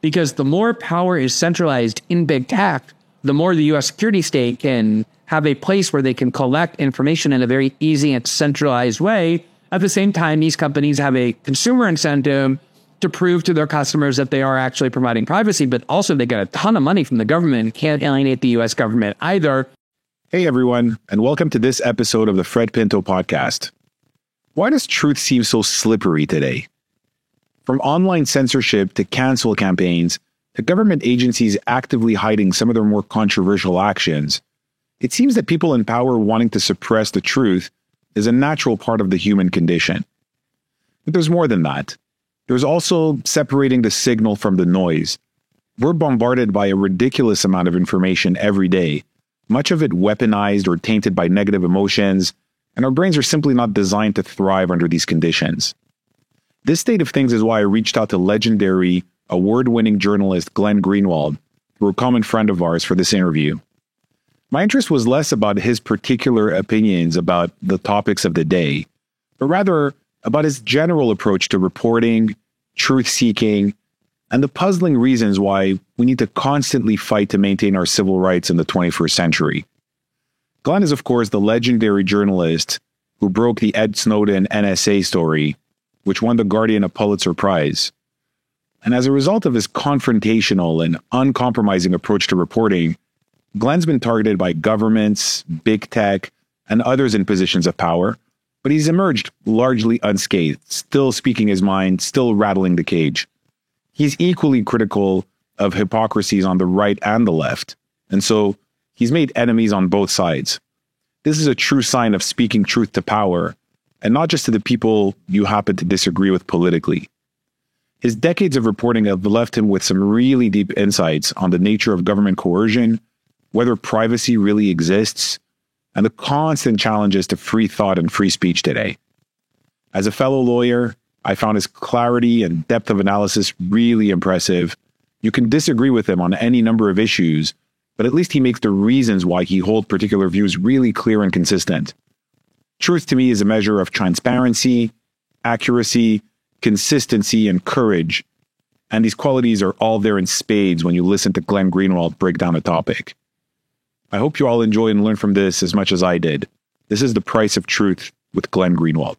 because the more power is centralized in big tech, the more the U.S. security state can have a place where they can collect information in a very easy and centralized way. At the same time, these companies have a consumer incentive to prove to their customers that they are actually providing privacy, but also they get a ton of money from the government and can't alienate the U.S. government either. Hey everyone, and welcome to this episode of the Fred Pinto podcast. Why does truth seem so slippery today? From online censorship to cancel campaigns, to government agencies actively hiding some of their more controversial actions, it seems that people in power wanting to suppress the truth is a natural part of the human condition. But there's more than that. There's also separating the signal from the noise. We're bombarded by a ridiculous amount of information every day, much of it weaponized or tainted by negative emotions, and our brains are simply not designed to thrive under these conditions. This state of things is why I reached out to legendary, award-winning journalist Glenn Greenwald, through a common friend of ours, for this interview. My interest was less about his particular opinions about the topics of the day, but rather about his general approach to reporting, truth-seeking, and the puzzling reasons why we need to constantly fight to maintain our civil rights in the 21st century. Glenn is, of course, the legendary journalist who broke the Ed Snowden NSA story, which won the Guardian a Pulitzer Prize. And as a result of his confrontational and uncompromising approach to reporting, Glenn's been targeted by governments, big tech, and others in positions of power, but he's emerged largely unscathed, still speaking his mind, still rattling the cage. He's equally critical of hypocrisies on the right and the left, and so he's made enemies on both sides. This is a true sign of speaking truth to power, and not just to the people you happen to disagree with politically. His decades of reporting have left him with some really deep insights on the nature of government coercion, whether privacy really exists, and the constant challenges to free thought and free speech today. As a fellow lawyer, I found his clarity and depth of analysis really impressive. You can disagree with him on any number of issues, but at least he makes the reasons why he holds particular views really clear and consistent. Truth to me is a measure of transparency, accuracy, consistency, and courage, and these qualities are all there in spades when you listen to Glenn Greenwald break down a topic. I hope you all enjoy and learn from this as much as I did. This is The Price of Truth with Glenn Greenwald.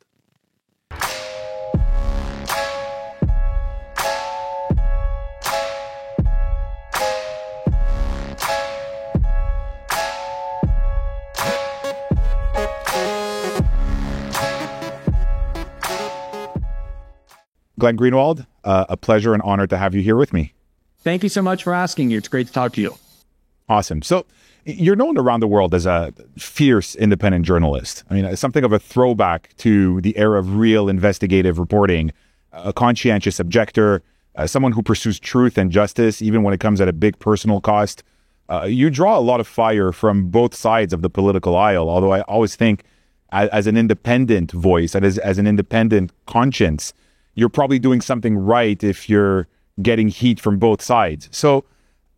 Glenn Greenwald, a pleasure and honor to have you here with me. Thank you so much for asking. It's great to talk to you. Awesome. So you're known around the world as a fierce independent journalist. I mean, something of a throwback to the era of real investigative reporting, a conscientious objector, someone who pursues truth and justice, even when it comes at a big personal cost. You draw a lot of fire from both sides of the political aisle, although I always think as an independent voice, and as an independent conscience, you're probably doing something right if you're getting heat from both sides. So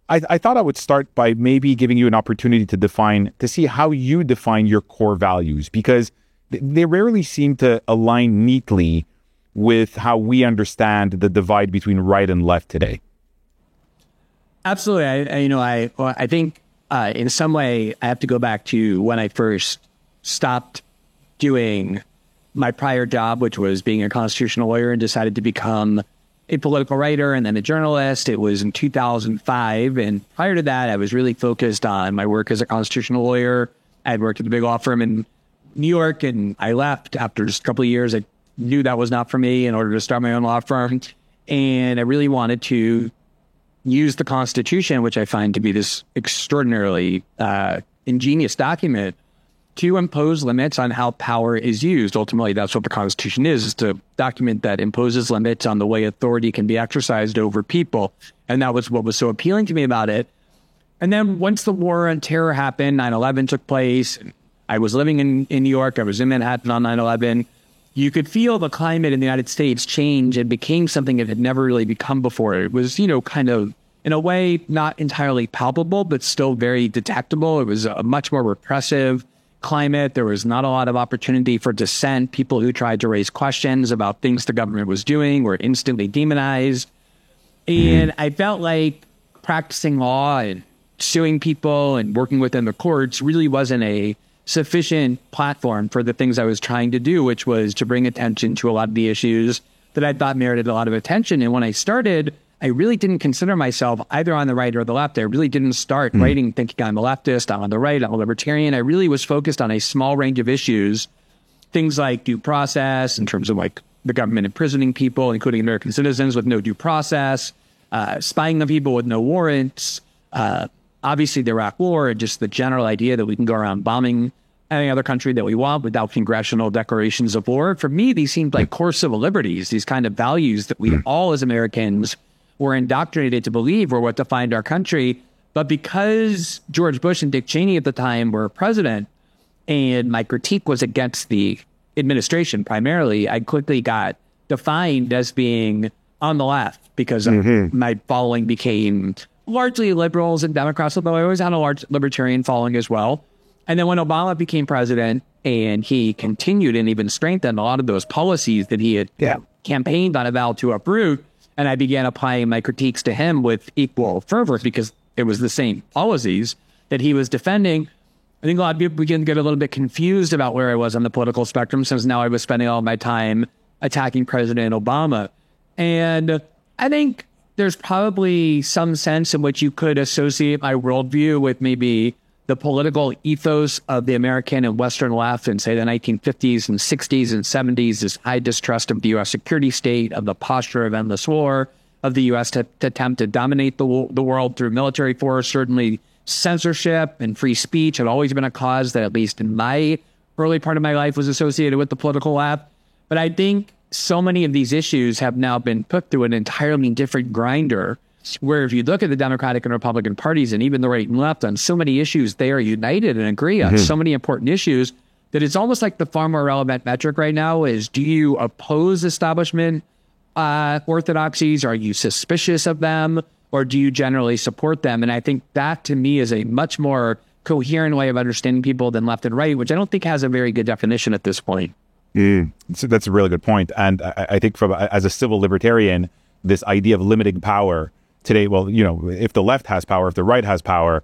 I thought I would start by maybe giving you an opportunity to see how you define your core values, because they rarely seem to align neatly with how we understand the divide between right and left today. Absolutely. I think in some way I have to go back to when I first stopped doing my prior job, which was being a constitutional lawyer, and decided to become a political writer and then a journalist. It was in 2005. And prior to that, I was really focused on my work as a constitutional lawyer. I had worked at a big law firm in New York, and I left after just a couple of years. I knew that was not for me in order to start my own law firm. And I really wanted to use the Constitution, which I find to be this extraordinarily ingenious document, to impose limits on how power is used. Ultimately, that's what the Constitution is a document that imposes limits on the way authority can be exercised over people. And that was what was so appealing to me about it. And then once the war on terror happened, 9/11 took place. I was living in New York. I was in Manhattan on 9/11. You could feel the climate in the United States change. It became something it had never really become before. It was, kind of, in a way, not entirely palpable, but still very detectable. It was a much more repressive climate. There was not a lot of opportunity for dissent. People who tried to raise questions about things the government was doing were instantly demonized. And I felt like practicing law and suing people and working within the courts really wasn't a sufficient platform for the things I was trying to do, which was to bring attention to a lot of the issues that I thought merited a lot of attention. And when I started, I really didn't consider myself either on the right or the left. I really didn't start writing thinking I'm a leftist, I'm on the right, I'm a libertarian. I really was focused on a small range of issues, things like due process in terms of like the government imprisoning people, including American citizens with no due process, spying on people with no warrants, obviously the Iraq War, and just the general idea that we can go around bombing any other country that we want without congressional declarations of war. For me, these seemed like core civil liberties, these kind of values that we all as Americans were indoctrinated to believe were what defined our country. But because George Bush and Dick Cheney at the time were president, and my critique was against the administration primarily, I quickly got defined as being on the left because my following became largely liberals and Democrats, although I always had a large libertarian following as well. And then when Obama became president and he continued and even strengthened a lot of those policies that he had campaigned on a vow to uproot, and I began applying my critiques to him with equal fervor because it was the same policies that he was defending. I think a lot of people began to get a little bit confused about where I was on the political spectrum, since now I was spending all my time attacking President Obama. And I think there's probably some sense in which you could associate my worldview with maybe the political ethos of the American and Western left in, say, the 1950s and 60s and 70s, this high distrust of the U.S. security state, of the posture of endless war, of the U.S. to attempt to dominate the world through military force. Certainly censorship and free speech had always been a cause that, at least in my early part of my life, was associated with the political left. But I think so many of these issues have now been put through an entirely different grinder, where if you look at the Democratic and Republican parties and even the right and left on so many issues, they are united and agree on so many important issues that it's almost like the far more relevant metric right now is, do you oppose establishment orthodoxies? Are you suspicious of them? Or do you generally support them? And I think that to me is a much more coherent way of understanding people than left and right, which I don't think has a very good definition at this point. So that's a really good point. And I think as a civil libertarian, this idea of limiting power today, well, if the left has power, if the right has power,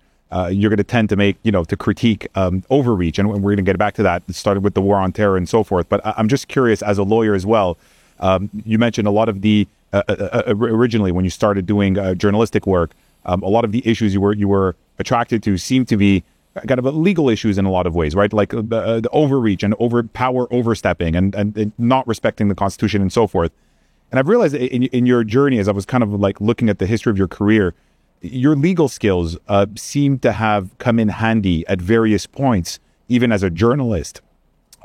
you're going to tend to to critique overreach. And we're going to get back to that. It started with the war on terror and so forth. But I'm just curious, as a lawyer as well, you mentioned a lot of the, originally when you started doing journalistic work, a lot of the issues you were attracted to seemed to be kind of legal issues in a lot of ways, right? Like the overreach and power overstepping and not respecting the Constitution and so forth. And I've realized in your journey, as I was kind of like looking at the history of your career, your legal skills seem to have come in handy at various points, even as a journalist.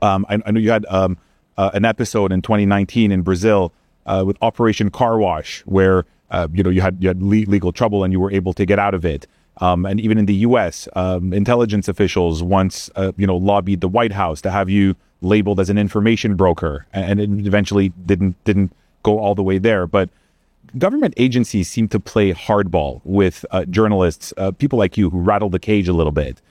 I know you had an episode in 2019 in Brazil with Operation Car Wash, where you had legal trouble and you were able to get out of it. And even in the U.S., intelligence officials once lobbied the White House to have you labeled as an information broker, and it eventually didn't go all the way there. But government agencies seem to play hardball with journalists, people like you who rattle the cage a little bit.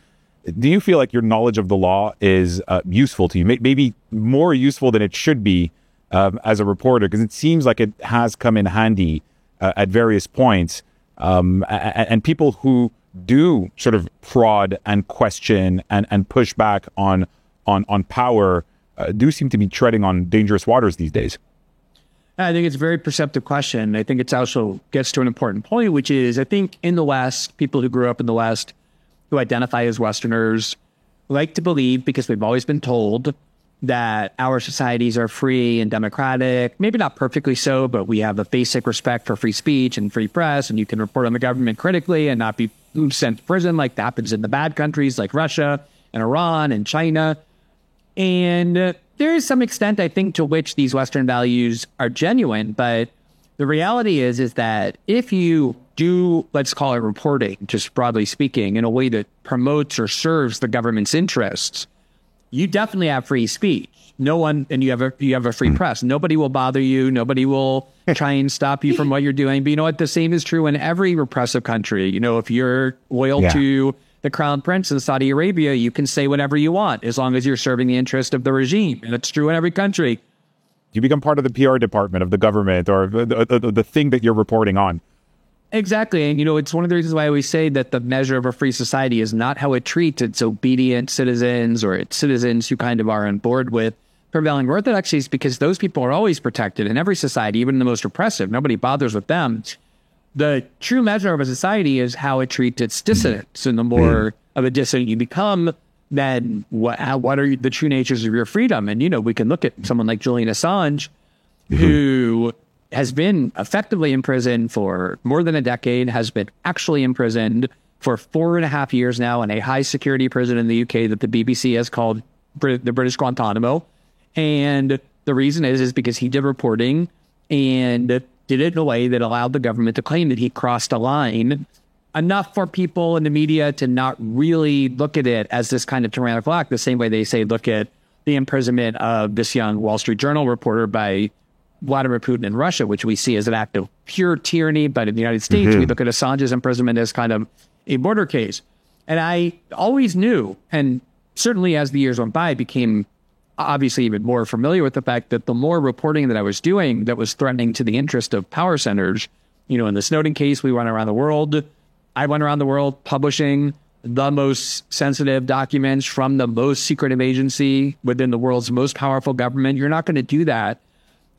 Do you feel like your knowledge of the law is useful to you? Maybe more useful than it should be as a reporter, because it seems like it has come in handy at various points. And people who do sort of prod and question and push back on power do seem to be treading on dangerous waters these days. I think it's a very perceptive question. I think it also gets to an important point, which is, I think in the West, people who grew up in the West, who identify as Westerners, like to believe, because we've always been told, that our societies are free and democratic, maybe not perfectly so, but we have a basic respect for free speech and free press, and you can report on the government critically and not be sent to prison like that happens in the bad countries like Russia and Iran and China. And there is some extent, I think, to which these Western values are genuine, but the reality is that if you do, let's call it reporting, just broadly speaking, in a way that promotes or serves the government's interests, you definitely have free speech. No one, and you have a free press. Nobody will bother you. Nobody will try and stop you from what you're doing. But you know what? The same is true in every repressive country. If you're loyal to the Crown Prince in Saudi Arabia, you can say whatever you want as long as you're serving the interest of the regime. And it's true in every country. You become part of the PR department of the government or the thing that you're reporting on. Exactly. And, it's one of the reasons why I always say that the measure of a free society is not how it treats its obedient citizens or its citizens who kind of are on board with prevailing orthodoxies, because those people are always protected in every society, even the most oppressive. Nobody bothers with them. The true measure of a society is how it treats its dissidents. And the more of a dissident you become, then what are the true natures of your freedom? And, we can look at someone like Julian Assange, who has been effectively in prison for more than a decade, has been actually imprisoned for 4.5 years now in a high security prison in the UK that the BBC has called the British Guantanamo. And the reason is because he did reporting and did it in a way that allowed the government to claim that he crossed a line enough for people in the media to not really look at it as this kind of tyrannical act, the same way they say, look at the imprisonment of this young Wall Street Journal reporter by Vladimir Putin in Russia, which we see as an act of pure tyranny. But in the United States, we look at Assange's imprisonment as kind of a border case. And I always knew, and certainly as the years went by, became obviously even more familiar with the fact that the more reporting that I was doing that was threatening to the interest of power centers, in the Snowden case, we went around the world. I went around the world publishing the most sensitive documents from the most secretive agency within the world's most powerful government. You're not going to do that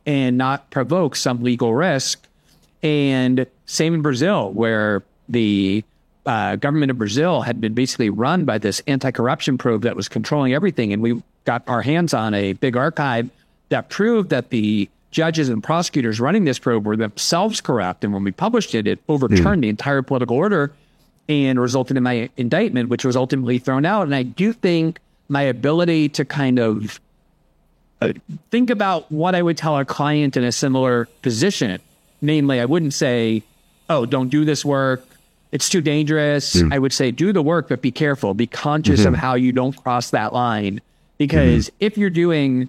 and not provoke some legal risk. And same in Brazil, where the government of Brazil had been basically run by this anti-corruption probe that was controlling everything. And we got our hands on a big archive that proved that the judges and prosecutors running this probe were themselves corrupt. And when we published it, it overturned the entire political order and resulted in my indictment, which was ultimately thrown out. And I do think my ability to kind of think about what I would tell a client in a similar position, namely, I wouldn't say, oh, don't do this work, it's too dangerous. I would say, do the work, but be careful. Be conscious of how you don't cross that line. Because if you're doing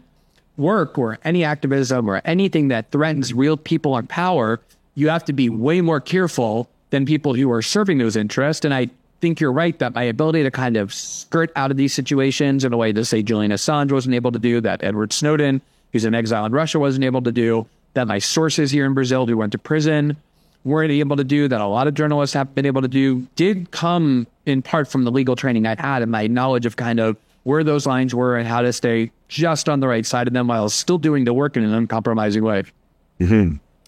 work or any activism or anything that threatens real people in power, you have to be way more careful than people who are serving those interests. And I think you're right that my ability to kind of skirt out of these situations in a way that, say, Julian Assange wasn't able to do, that Edward Snowden, who's in exile in Russia, wasn't able to do, that my sources here in Brazil who went to prison weren't able to do, that a lot of journalists haven't been able to do, did come in part from the legal training I'd had and my knowledge of kind of where those lines were and how to stay just on the right side of them while still doing the work in an uncompromising way.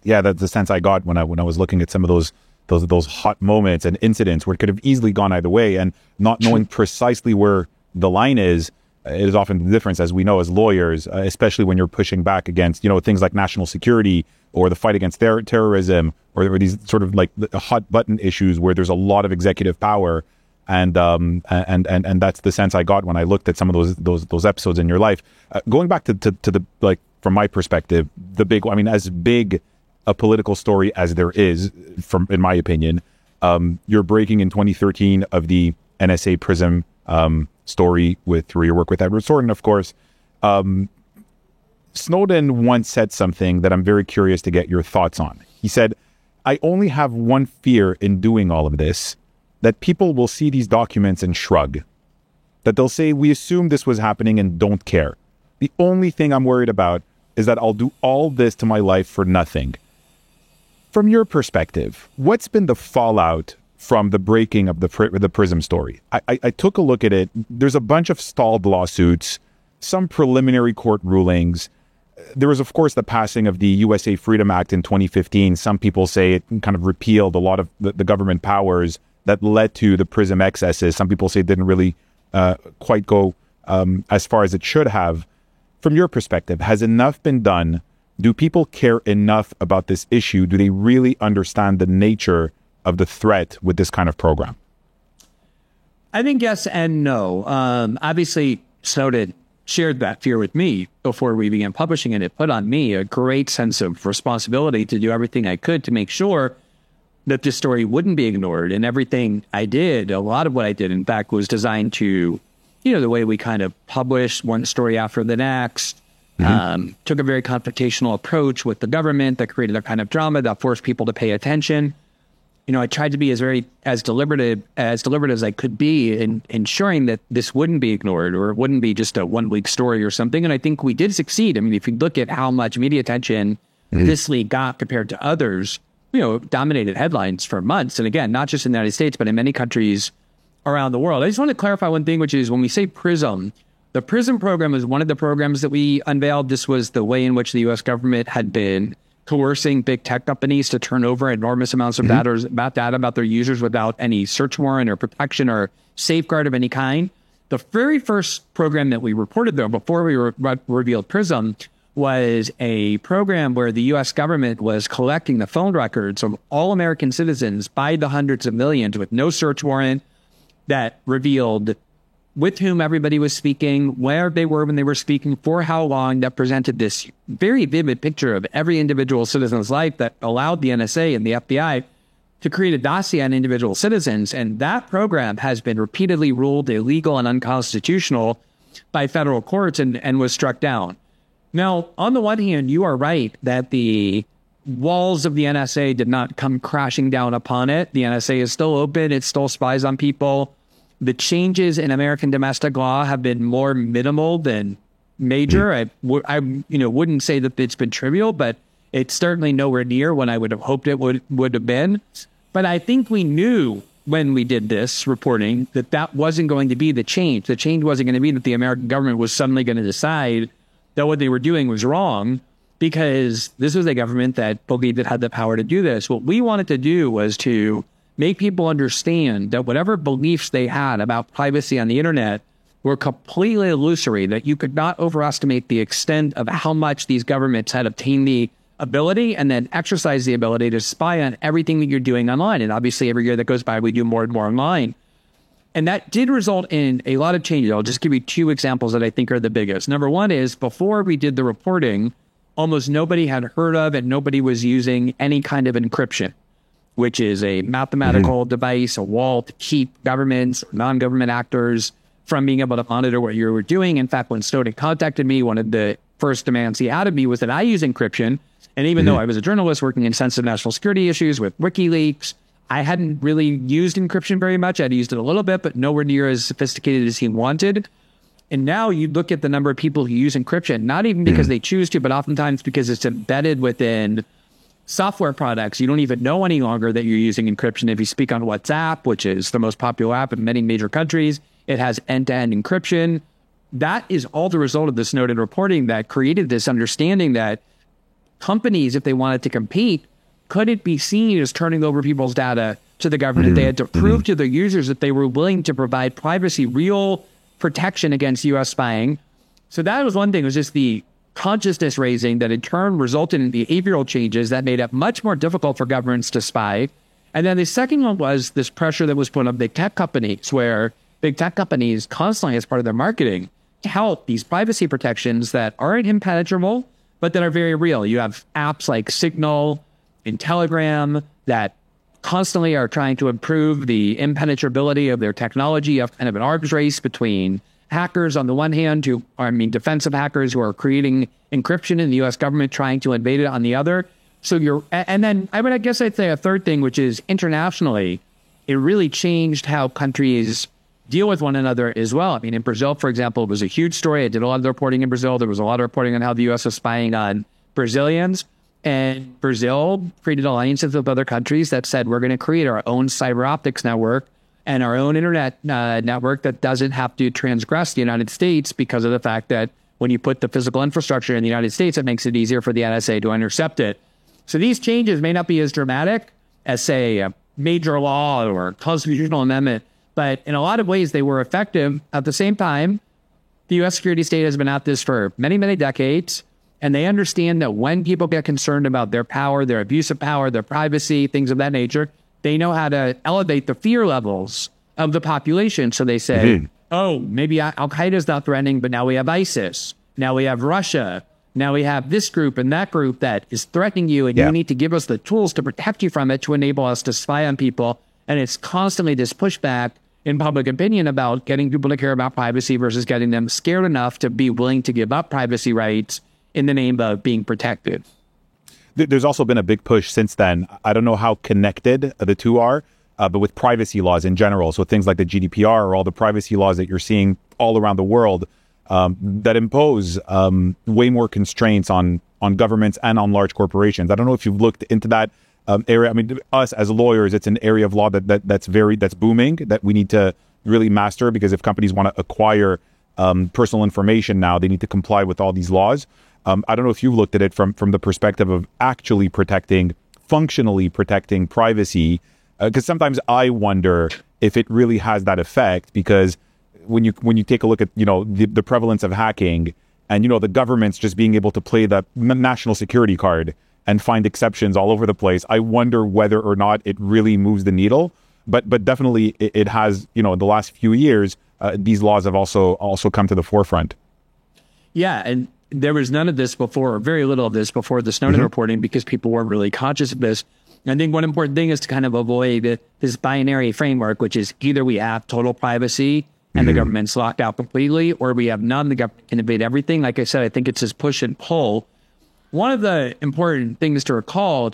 Yeah, that's the sense I got when I was looking at some of those hot moments and incidents where it could have easily gone either way, and not knowing precisely where the line is often the difference, as we know as lawyers, especially when you're pushing back against, things like national security or the fight against terrorism or these sort of like the hot button issues where there's a lot of executive power. And that's the sense I got when I looked at some of those episodes in your life. Going back to the, like, from my perspective, as big a political story as there is, in my opinion, you're breaking in 2013 of the NSA PRISM story through your work with Edward Snowden, of course. Snowden once said something that I'm very curious to get your thoughts on. He said, "I only have one fear in doing all of this, that people will see these documents and shrug. That they'll say, we assume this was happening and don't care. The only thing I'm worried about is that I'll do all this to my life for nothing." From your perspective, what's been the fallout from the breaking of the PRISM story? I took a look at it. There's a bunch of stalled lawsuits, some preliminary court rulings. There was, of course, the passing of the USA Freedom Act in 2015. Some people say it kind of repealed a lot of the government powers that led to the PRISM excesses. Some people say it didn't really quite go as far as it should have. From your perspective, has enough been done? Do people care enough about this issue? Do they really understand the nature of the threat with this kind of program? I think yes and no. Obviously, Snowden shared that fear with me before we began publishing it. It put on me a great sense of responsibility to do everything I could to make sure that this story wouldn't be ignored. And everything I did, a lot of what I did, in fact, was designed to, the way we kind of published one story after the next, took a very confrontational approach with the government that created a kind of drama that forced people to pay attention. I tried to be as deliberate as I could be in ensuring that this wouldn't be ignored or it wouldn't be just a 1 week story or something. And I think we did succeed. I mean, if you look at how much media attention this leak got compared to others, dominated headlines for months. And again, not just in the United States, but in many countries around the world. I just want to clarify one thing, which is when we say PRISM, the PRISM program is one of the programs that we unveiled. This was the way in which the U.S. government had been coercing big tech companies to turn over enormous amounts of data about their users without any search warrant or protection or safeguard of any kind. The very first program that we reported, though, before we revealed PRISM, was a program where the U.S. government was collecting the phone records of all American citizens by the hundreds of millions with no search warrant, that revealed with whom everybody was speaking, where they were when they were speaking, for how long, that presented this very vivid picture of every individual citizen's life that allowed the NSA and the FBI to create a dossier on individual citizens. And that program has been repeatedly ruled illegal and unconstitutional by federal courts and was struck down. Now, on the one hand, you are right that the walls of the NSA did not come crashing down upon it. The NSA is still open. It still spies on people. The changes in American domestic law have been more minimal than major. I wouldn't say that it's been trivial, but it's certainly nowhere near when I would have hoped it would have been. But I think we knew when we did this reporting that wasn't going to be the change. The change wasn't going to be that the American government was suddenly going to decide that what they were doing was wrong, because this was a government that believed it had the power to do this. What we wanted to do was to make people understand that whatever beliefs they had about privacy on the internet were completely illusory, that you could not overestimate the extent of how much these governments had obtained the ability and then exercise the ability to spy on everything that you're doing online. And obviously every year that goes by, we do more and more online. And that did result in a lot of changes. I'll just give you two examples that I think are the biggest. Number one is, before we did the reporting, almost nobody had heard of and nobody was using any kind of encryption, which is a mathematical device, a wall to keep governments, non-government actors from being able to monitor what you were doing. In fact, when Snowden contacted me, one of the first demands he had of me was that I use encryption. And even though I was a journalist working in sensitive national security issues with WikiLeaks, I hadn't really used encryption very much. I'd used it a little bit, but nowhere near as sophisticated as he wanted. And now you look at the number of people who use encryption, not even because they choose to, but oftentimes because it's embedded within software products. You don't even know any longer that you're using encryption. If you speak on WhatsApp, which is the most popular app in many major countries, it has end-to-end encryption. That is all the result of the Snowden reporting that created this understanding that companies, if they wanted to compete, couldn't be seen as turning over people's data to the government. They had to prove to their users that they were willing to provide privacy, real protection against U.S. spying. So that was one thing, was just the consciousness raising that in turn resulted in behavioral changes that made it much more difficult for governments to spy. And then the second one was this pressure that was put on big tech companies, where big tech companies constantly, as part of their marketing, tout these privacy protections that aren't impenetrable, but that are very real. You have apps like Signal and Telegram that constantly are trying to improve the impenetrability of their technology. You have kind of an arms race between hackers on the one hand, defensive hackers who are creating encryption in the U.S. government, trying to invade it on the other. So and then I guess I'd say a third thing, which is internationally, it really changed how countries deal with one another as well. I mean, in Brazil, for example, it was a huge story. I did a lot of the reporting in Brazil. There was a lot of reporting on how the U.S. was spying on Brazilians. And Brazil created alliances with other countries that said, we're going to create our own cyber optics network and our own internet network that doesn't have to transgress the United States, because of the fact that when you put the physical infrastructure in the United States, it makes it easier for the NSA to intercept it. So these changes may not be as dramatic as, say, a major law or constitutional amendment, but in a lot of ways they were effective. At the same time, the U.S. security state has been at this for many, many decades. And they understand that when people get concerned about their power, their abuse of power, their privacy, things of that nature, they know how to elevate the fear levels of the population. So they say, oh, maybe Al-Qaeda is not threatening, but now we have ISIS. Now we have Russia. Now we have this group and that group that is threatening you, and you need to give us the tools to protect you from it, to enable us to spy on people. And it's constantly this pushback in public opinion about getting people to care about privacy versus getting them scared enough to be willing to give up privacy rights in the name of being protected. There's also been a big push since then. I don't know how connected the two are, but with privacy laws in general. So things like the GDPR or all the privacy laws that you're seeing all around the world that impose way more constraints on governments and on large corporations. I don't know if you've looked into that. area. I mean, us as lawyers, it's an area of law that's booming, that we need to really master, because if companies want to acquire personal information now, they need to comply with all these laws. I don't know if you've looked at it from the perspective of actually functionally protecting privacy, because sometimes I wonder if it really has that effect, because when you take a look at, the prevalence of hacking, and, the government's just being able to play the national security card and find exceptions all over the place, I wonder whether or not it really moves the needle. But definitely it has, in the last few years, these laws have also come to the forefront. Yeah, and there was none of this before, or very little of this before the Snowden reporting, because people weren't really conscious of this. And I think one important thing is to kind of avoid this binary framework, which is either we have total privacy and the government's locked out completely, or we have none, the government can invade everything. Like I said, I think it's this push and pull. One of the important things to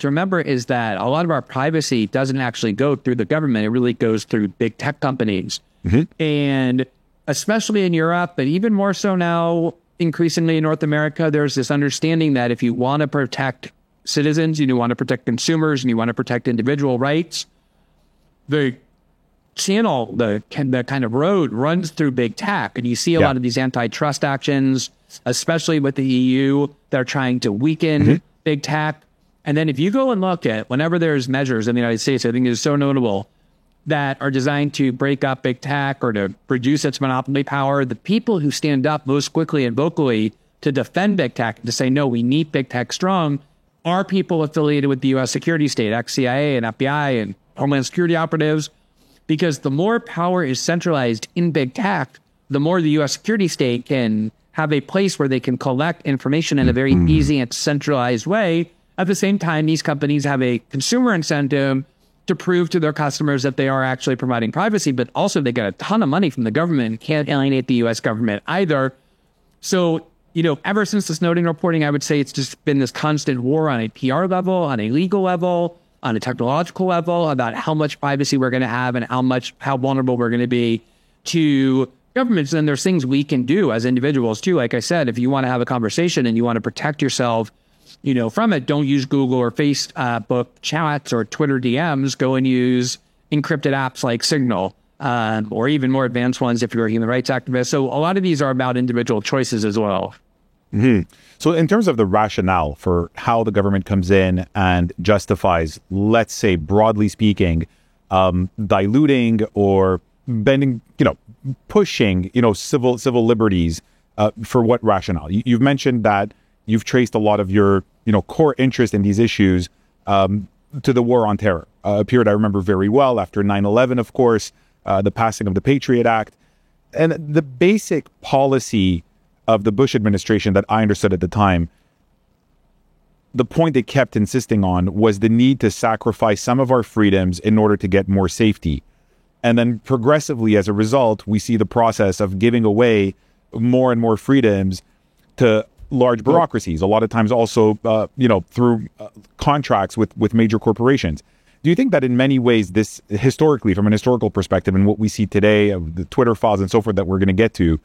remember, is that a lot of our privacy doesn't actually go through the government. It really goes through big tech companies. And especially in Europe, but even more so now, increasingly in North America, there's this understanding that if you want to protect citizens, you want to protect consumers, and you want to protect individual rights, the channel, the kind of road runs through big tech. And you see a lot of these antitrust actions, especially with the EU, that are trying to weaken big tech. And then if you go and look at whenever there's measures in the United States, I think is so notable, that are designed to break up big tech or to reduce its monopoly power, the people who stand up most quickly and vocally to defend big tech, to say, no, we need big tech strong, are people affiliated with the U.S. security state, ex-CIA and FBI and Homeland Security operatives. Because the more power is centralized in big tech, the more the U.S. security state can have a place where they can collect information in a very easy and centralized way. At the same time, these companies have a consumer incentive to prove to their customers that they are actually providing privacy, but also they get a ton of money from the government and can't alienate the U.S. government either. So, ever since the Snowden reporting, I would say it's just been this constant war on a PR level, on a legal level, on a technological level, about how much privacy we're going to have and how vulnerable we're going to be to governments. And there's things we can do as individuals too. Like I said, if you want to have a conversation and you want to protect yourself, from it, don't use Google or Facebook chats or Twitter DMs. Go and use encrypted apps like Signal, or even more advanced ones if you're a human rights activist. So a lot of these are about individual choices as well. So in terms of the rationale for how the government comes in and justifies, let's say, broadly speaking, diluting or bending, pushing, civil liberties, for what rationale? You've mentioned that you've traced a lot of your, core interest in these issues to the war on terror, a period I remember very well after 9/11, of course, the passing of the Patriot Act, and the basic policy of the Bush administration that I understood at the time. The point they kept insisting on was the need to sacrifice some of our freedoms in order to get more safety. And then progressively, as a result, we see the process of giving away more and more freedoms to large bureaucracies, a lot of times also, through contracts with major corporations. Do you think that in many ways, this historically, from an historical perspective, and what we see today of the Twitter files and so forth that we're going to get to,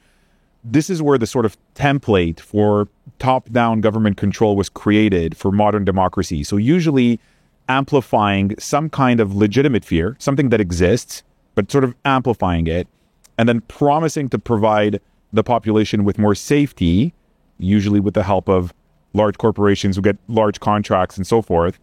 this is where the sort of template for top-down government control was created for modern democracy? So usually amplifying some kind of legitimate fear, something that exists, but sort of amplifying it, and then promising to provide the population with more safety, usually with the help of large corporations who get large contracts and so forth,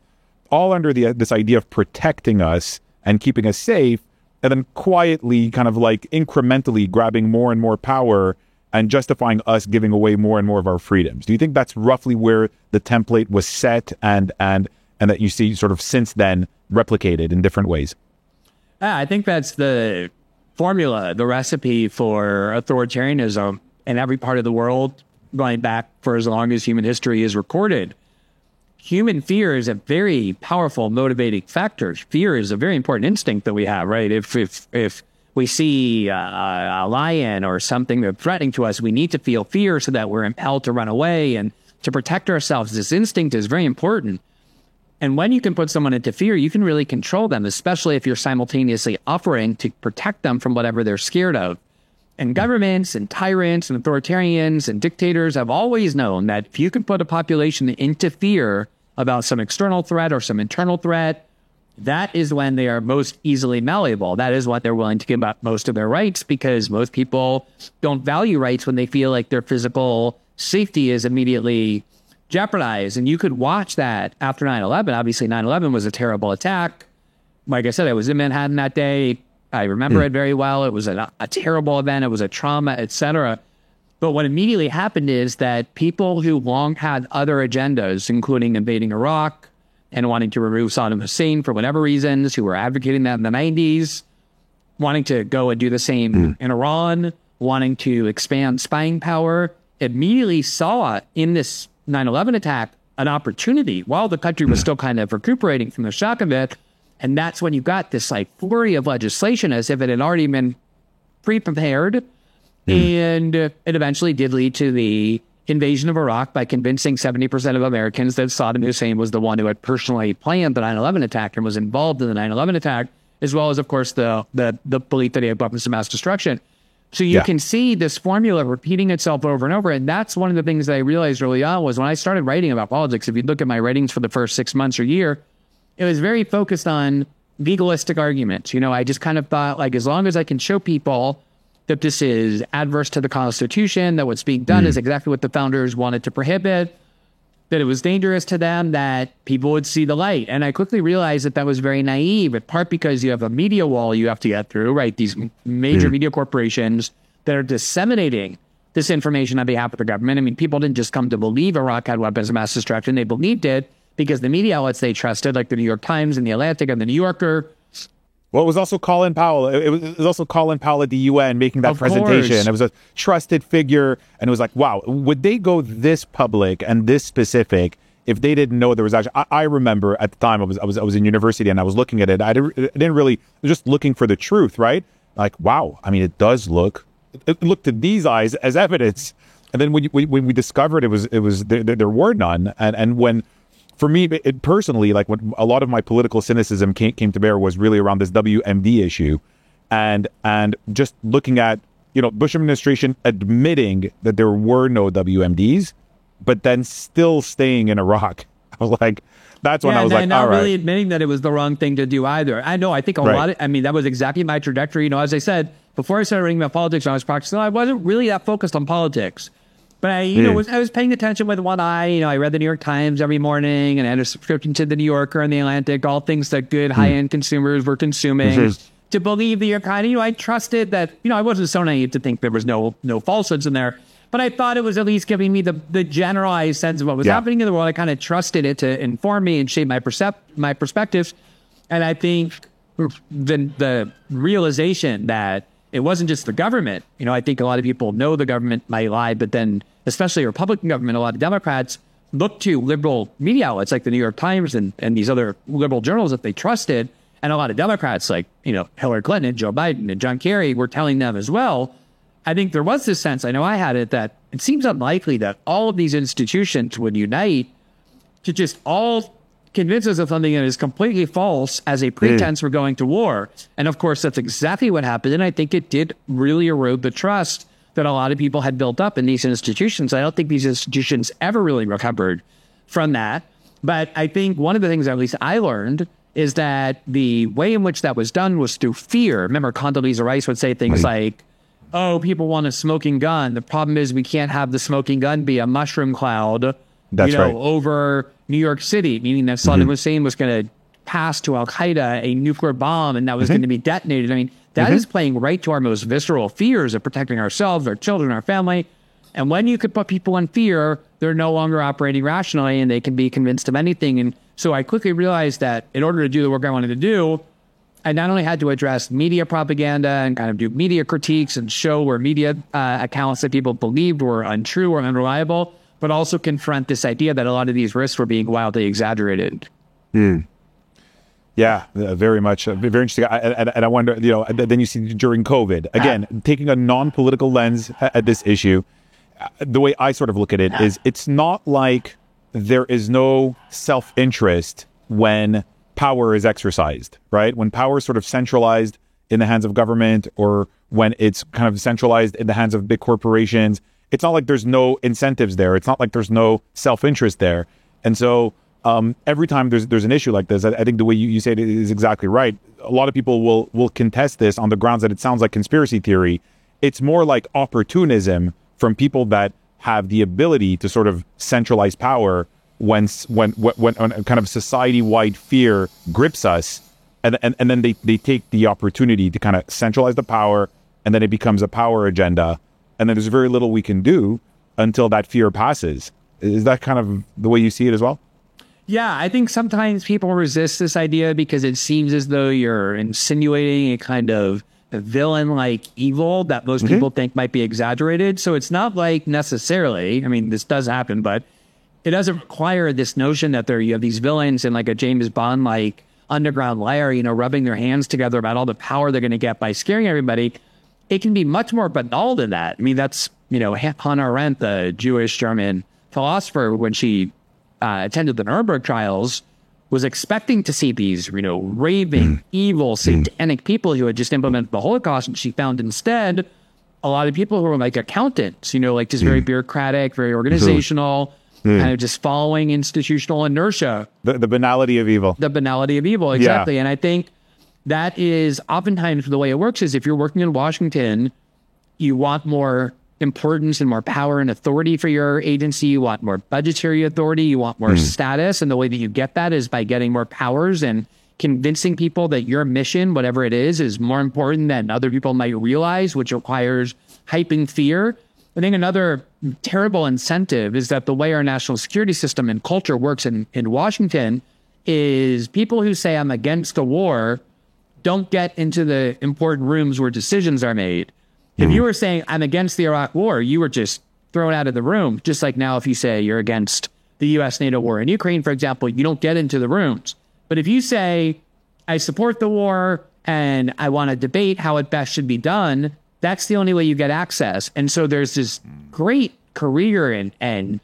all under this idea of protecting us and keeping us safe, and then quietly, kind of like incrementally grabbing more and more power and justifying us giving away more and more of our freedoms. Do you think that's roughly where the template was set and that you see sort of since then replicated in different ways? I think that's the formula, the recipe for authoritarianism in every part of the world, going back for as long as human history is recorded. Human fear is a very powerful motivating factor. Fear is a very important instinct that we have, right? If we see a lion or something that's threatening to us, we need to feel fear so that we're impelled to run away and to protect ourselves. This instinct is very important. And when you can put someone into fear, you can really control them, especially if you're simultaneously offering to protect them from whatever they're scared of. And governments and tyrants and authoritarians and dictators have always known that if you can put a population into fear about some external threat or some internal threat, that is when they are most easily malleable. That is when they're willing to give up most of their rights, because most people don't value rights when they feel like their physical safety is immediately jeopardized. And you could watch that after 9/11. Obviously, 9/11 was a terrible attack. Like I said, I was in Manhattan that day. I remember it very well. It was a terrible event. It was a trauma, etc. But what immediately happened is that people who long had other agendas, including invading Iraq and wanting to remove Saddam Hussein for whatever reasons, who were advocating that in the 90s, wanting to go and do the same in Iran, wanting to expand spying power, immediately saw in this 9/11 attack an opportunity while the country was still kind of recuperating from the shock of it. And that's when you got this like flurry of legislation as if it had already been pre-prepared. And it eventually did lead to the invasion of Iraq by convincing 70% of Americans that Saddam Hussein was the one who had personally planned the 9/11 attack and was involved in the 9/11 attack, as well as, of course, the belief that he had weapons of mass destruction. So you can see this formula repeating itself over and over. And that's one of the things that I realized early on was when I started writing about politics, if you look at my writings for the first 6 months or year, it was very focused on legalistic arguments. You know, I just kind of thought, like, as long as I can show people that this is adverse to the Constitution, that what's being done is exactly what the founders wanted to prohibit, that it was dangerous to them, that people would see the light. And I quickly realized that that was very naive, in part because you have a media wall you have to get through, right? These major media corporations that are disseminating this information on behalf of the government. I mean, people didn't just come to believe Iraq had weapons of mass destruction. They believed it because the media outlets they trusted, like the New York Times and the Atlantic and the New Yorker. Well, it was also Colin Powell. It was also Colin Powell at the UN making that presentation. It was a trusted figure. And it was like, wow, would they go this public and this specific if they didn't know there was actually... I remember at the time I was in university and I was looking at it. I didn't really... just looking for the truth, right? Like, wow, I mean, it does look... It looked to these eyes as evidence. And then when we discovered it was there were none. And when... For me, personally, like when a lot of my political cynicism came to bear was really around this WMD issue, and just looking at, you know, Bush administration admitting that there were no WMDs, but then still staying in Iraq. I was like, that's when I was like, not all right. really admitting that it was the wrong thing to do either. I know. I think a lot of, I mean, that was exactly my trajectory. You know, as I said before, I started reading about politics when I was practicing. I wasn't really that focused on politics. But I was paying attention with one eye. You know, I read the New York Times every morning, and I had a subscription to the New Yorker and the Atlantic, all things that good high-end consumers were consuming. To believe the kind of, you know, I trusted that, you know, I wasn't so naive to think there was no falsehoods in there, but I thought it was at least giving me the generalized sense of what was happening in the world. I kind of trusted it to inform me and shape my perspectives. And I think the realization that it wasn't just the government. You know, I think a lot of people know the government might lie, but then, especially a Republican government, a lot of Democrats look to liberal media outlets like the New York Times and these other liberal journals that they trusted. And a lot of Democrats like, you know, Hillary Clinton and Joe Biden and John Kerry were telling them as well. I think there was this sense, I know I had it, that it seems unlikely that all of these institutions would unite to just all convince us of something that is completely false as a pretense for going to war. And of course, that's exactly what happened. And I think it did really erode the trust that a lot of people had built up in these institutions. I don't think these institutions ever really recovered from that. But I think one of the things, at least I learned, is that the way in which that was done was through fear. Remember, Condoleezza Rice would say things like, oh, people want a smoking gun. The problem is we can't have the smoking gun be a mushroom cloud over New York City, meaning that Saddam Hussein was going to pass to Al-Qaeda a nuclear bomb and that was going to be detonated. I mean, that is playing right to our most visceral fears of protecting ourselves, our children, our family. And when you could put people in fear, they're no longer operating rationally and they can be convinced of anything. And so I quickly realized that in order to do the work I wanted to do, I not only had to address media propaganda and kind of do media critiques and show where media accounts that people believed were untrue or unreliable, but also confront this idea that a lot of these risks were being wildly exaggerated. Yeah, very much. Very interesting. And I wonder, you know, then you see during COVID, again, taking a non-political lens at this issue, the way I sort of look at it is it's not like there is no self-interest when power is exercised, right? When power is sort of centralized in the hands of government or when it's kind of centralized in the hands of big corporations, it's not like there's no incentives there. It's not like there's no self-interest there. And so every time there's an issue like this, I think the way you say it is exactly right. A lot of people will contest this on the grounds that it sounds like conspiracy theory. It's more like opportunism from people that have the ability to sort of centralize power when kind of society-wide fear grips us, and then they take the opportunity to kind of centralize the power, and then it becomes a power agenda, and then there's very little we can do until that fear passes. Is that kind of the way you see it as well? Yeah, I think sometimes people resist this idea because it seems as though you're insinuating a kind of villain-like evil that most people think might be exaggerated. So it's not like necessarily, I mean, this does happen, but it doesn't require this notion that you have these villains in like a James Bond-like underground lair, rubbing their hands together about all the power they're going to get by scaring everybody. It can be much more banal than that. I mean, that's, Hannah Arendt, the Jewish German philosopher, when she attended the Nuremberg trials, was expecting to see these, raving, evil, satanic people who had just implemented the Holocaust. And she found instead a lot of people who were like accountants, like just very bureaucratic, very organizational, kind of just following institutional inertia. The banality of evil. The banality of evil, exactly. Yeah. And I think that is oftentimes the way it works is if you're working in Washington, you want more importance and more power and authority for your agency. You want more budgetary authority. You want more status. And the way that you get that is by getting more powers and convincing people that your mission, whatever it is more important than other people might realize, which requires hype and fear. I think another terrible incentive is that the way our national security system and culture works in Washington is people who say, I'm against a war, don't get into the important rooms where decisions are made. If you were saying, I'm against the Iraq war, you were just thrown out of the room. Just like now, if you say you're against the U.S.-NATO war in Ukraine, for example, you don't get into the rooms. But if you say, I support the war and I want to debate how it best should be done, that's the only way you get access. And so there's this great career and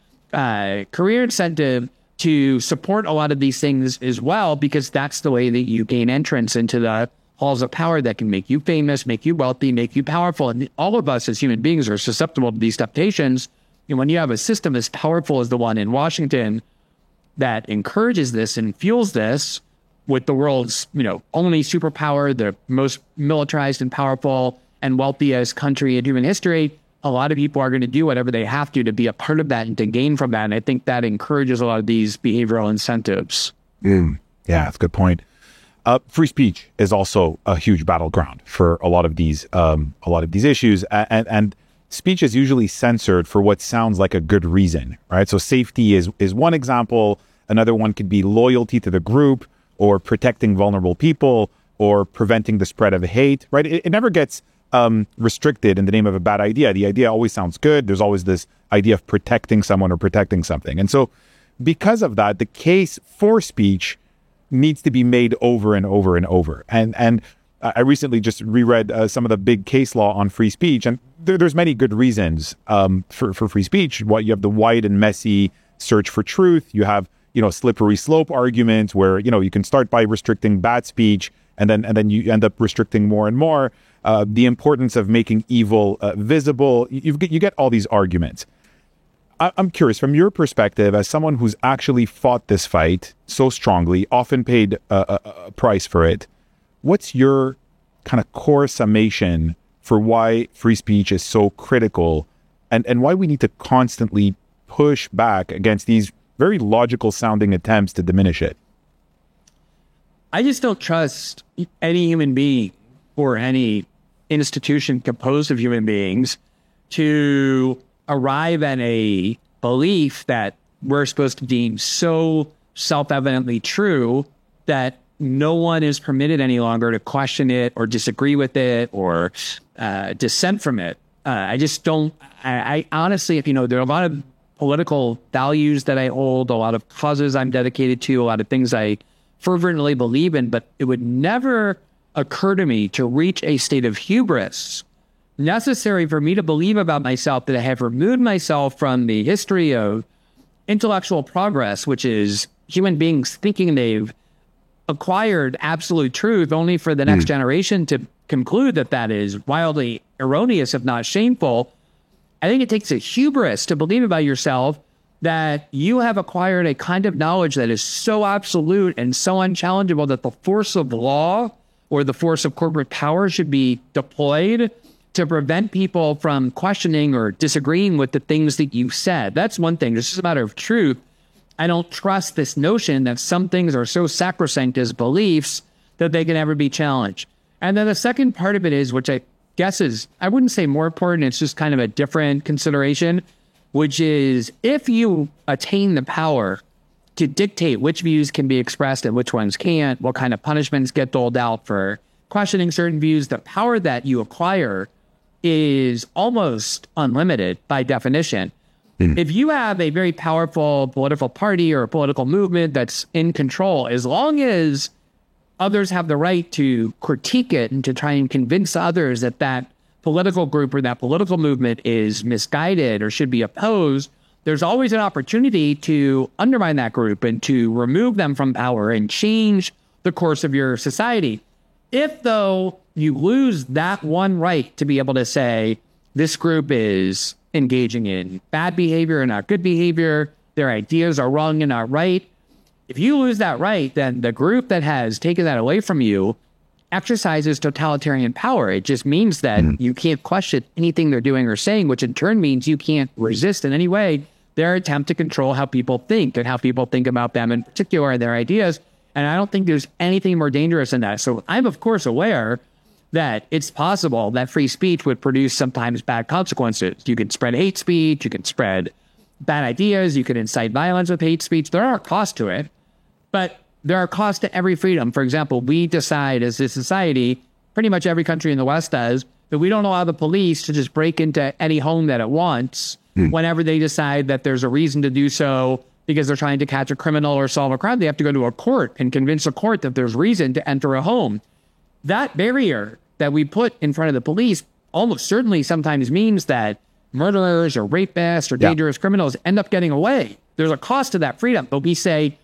career incentive to support a lot of these things as well, because that's the way that you gain entrance into the halls of power that can make you famous, make you wealthy, make you powerful. And all of us as human beings are susceptible to these temptations. And when you have a system as powerful as the one in Washington that encourages this and fuels this with the world's, only superpower, the most militarized and powerful and wealthiest country in human history, a lot of people are going to do whatever they have to be a part of that and to gain from that. And I think that encourages a lot of these behavioral incentives. Yeah, that's a good point. Free speech is also a huge battleground for a lot of these issues, and speech is usually censored for what sounds like a good reason, right? So safety is one example. Another one could be loyalty to the group, or protecting vulnerable people, or preventing the spread of hate, right? It never gets restricted in the name of a bad idea. The idea always sounds good. There's always this idea of protecting someone or protecting something. And so because of that, the case for speech needs to be made over and over and over. And I recently just reread some of the big case law on free speech, and there's many good reasons for free speech. What you have the wide and messy search for truth. You have slippery slope arguments where you can start by restricting bad speech, and then you end up restricting more and more. The importance of making evil visible. You get all these arguments. I'm curious, from your perspective, as someone who's actually fought this fight so strongly, often paid a price for it, what's your kind of core summation for why free speech is so critical and why we need to constantly push back against these very logical sounding attempts to diminish it? I just don't trust any human being or any institution composed of human beings to arrive at a belief that we're supposed to deem so self-evidently true that no one is permitted any longer to question it or disagree with it or dissent from it. I just don't, I honestly, there are a lot of political values that I hold, a lot of causes I'm dedicated to, a lot of things I fervently believe in, but it would never occur to me to reach a state of hubris necessary for me to believe about myself that I have removed myself from the history of intellectual progress, which is human beings thinking they've acquired absolute truth only for the next generation to conclude that that is wildly erroneous, if not shameful. I think it takes a hubris to believe about yourself that you have acquired a kind of knowledge that is so absolute and so unchallengeable that the force of law or the force of corporate power should be deployed to prevent people from questioning or disagreeing with the things that you said. That's one thing. This is a matter of truth. I don't trust this notion that some things are so sacrosanct as beliefs that they can never be challenged. And then the second part of it is, which I guess is, I wouldn't say more important, it's just kind of a different consideration, which is if you attain the power to dictate which views can be expressed and which ones can't, what kind of punishments get doled out for questioning certain views, the power that you acquire is almost unlimited by definition. If you have a very powerful political party or a political movement that's in control, as long as others have the right to critique it and to try and convince others that that political group or that political movement is misguided or should be opposed, there's always an opportunity to undermine that group and to remove them from power and change the course of your society. If, though, you lose that one right to be able to say, this group is engaging in bad behavior and not good behavior, their ideas are wrong and not right, if you lose that right, then the group that has taken that away from you exercises totalitarian power. It just means that you can't question anything they're doing or saying, which in turn means you can't resist in any way their attempt to control how people think and how people think about them in particular and their ideas. And I don't think there's anything more dangerous than that. So I'm, of course, aware that it's possible that free speech would produce sometimes bad consequences. You can spread hate speech, you can spread bad ideas, you can incite violence with hate speech. There are costs to it, but there are costs to every freedom. For example, we decide as a society, pretty much every country in the West does, that we don't allow the police to just break into any home that it wants whenever they decide that there's a reason to do so because they're trying to catch a criminal or solve a crime. They have to go to a court and convince a court that there's reason to enter a home. That barrier that we put in front of the police almost certainly sometimes means that murderers or rapists or dangerous criminals end up getting away. There's a cost to that freedom, but we say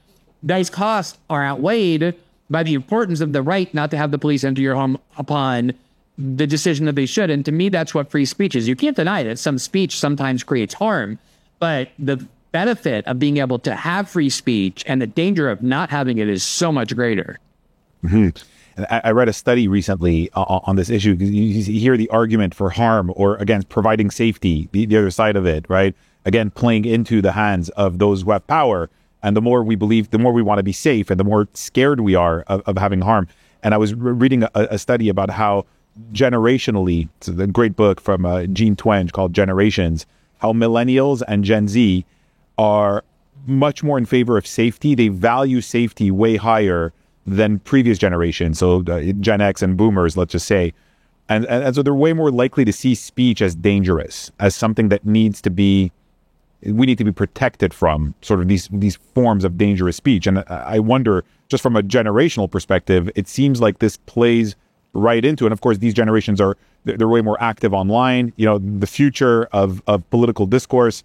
these costs are outweighed by the importance of the right not to have the police enter your home upon the decision that they should. And to me, that's what free speech is. You can't deny that some speech sometimes creates harm, but the benefit of being able to have free speech and the danger of not having it is so much greater. And I read a study recently on this issue. You hear the argument for harm or against providing safety, the other side of it, right? Again, playing into the hands of those who have power. And the more we believe, the more we want to be safe and the more scared we are of having harm. And I was reading a study about how generationally, it's a great book from Gene Twenge called Generations, how millennials and Gen Z are much more in favor of safety. They value safety way higher than previous generations. So Gen X and boomers, let's just say. And so they're way more likely to see speech as dangerous, as something that we need to be protected from sort of these forms of dangerous speech. And I wonder, just from a generational perspective, it seems like this plays right into, and of course, these generations they're way more active online, the future of political discourse.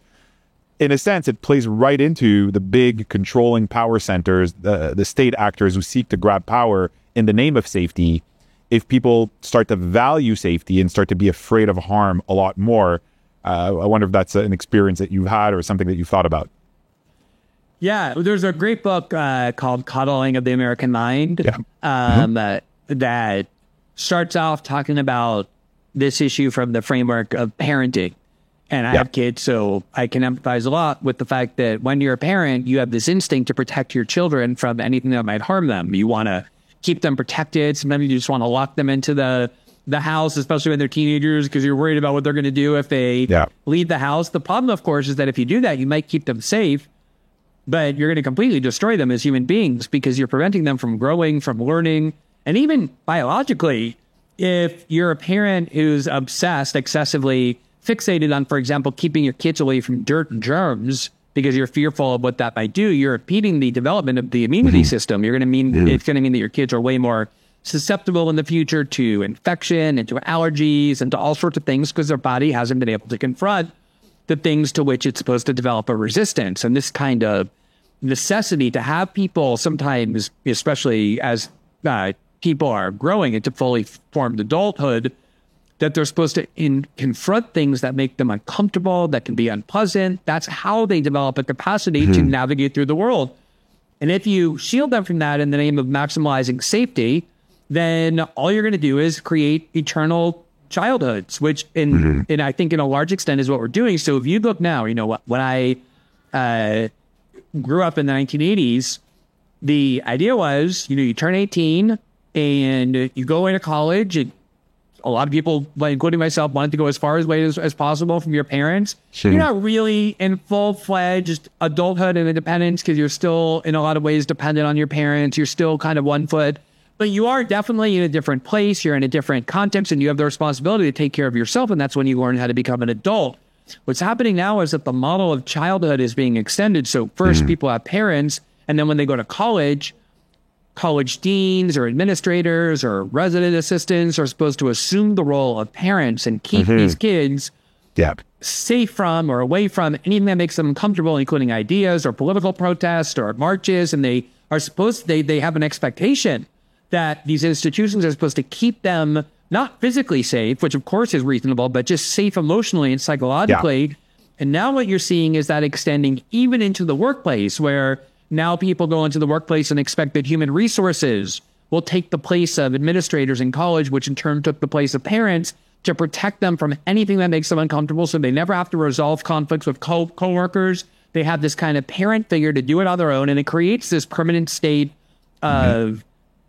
In a sense, it plays right into the big controlling power centers, the state actors who seek to grab power in the name of safety. If people start to value safety and start to be afraid of harm a lot more, I wonder if that's an experience that you've had or something that you've thought about. Yeah, there's a great book called Coddling of the American Mind that starts off talking about this issue from the framework of parenting. And I have kids, so I can empathize a lot with the fact that when you're a parent, you have this instinct to protect your children from anything that might harm them. You want to keep them protected. Sometimes you just want to lock them into the house, especially when they're teenagers, because you're worried about what they're going to do if they leave the house. The problem, of course, is that if you do that, you might keep them safe, but you're going to completely destroy them as human beings because you're preventing them from growing, from learning. And even biologically, if you're a parent who's obsessed, excessively fixated on, for example, keeping your kids away from dirt and germs because you're fearful of what that might do, you're impeding the development of the immunity system. It's going to mean that your kids are way more susceptible in the future to infection and to allergies and to all sorts of things because their body hasn't been able to confront the things to which it's supposed to develop a resistance. And this kind of necessity to have people sometimes, especially as people are growing into fully formed adulthood, that they're supposed to confront things that make them uncomfortable, that can be unpleasant. That's how they develop a capacity to navigate through the world. And if you shield them from that in the name of maximizing safety, then all you're going to do is create eternal childhoods, which in I think in a large extent is what we're doing. So if you look now, when I grew up in the 1980s, the idea was, you turn 18 and you go into college. And a lot of people, including myself, wanted to go as far away as possible from your parents. You're not really in full-fledged adulthood and independence because you're still, in a lot of ways, dependent on your parents. You're still kind of one foot. But you are definitely in a different place. You're in a different context, and you have the responsibility to take care of yourself, and that's when you learn how to become an adult. What's happening now is that the model of childhood is being extended. So first, people have parents, and then when they go to college deans or administrators or resident assistants are supposed to assume the role of parents and keep these kids safe from or away from anything that makes them uncomfortable, including ideas or political protests or marches. And they have an expectation that these institutions are supposed to keep them not physically safe, which of course is reasonable, but just safe emotionally and psychologically. Yeah. And now what you're seeing is that extending even into the workplace, where now people go into the workplace and expect that human resources will take the place of administrators in college, which in turn took the place of parents, to protect them from anything that makes them uncomfortable. So they never have to resolve conflicts with coworkers. They have this kind of parent figure to do it on their own. And it creates this permanent state of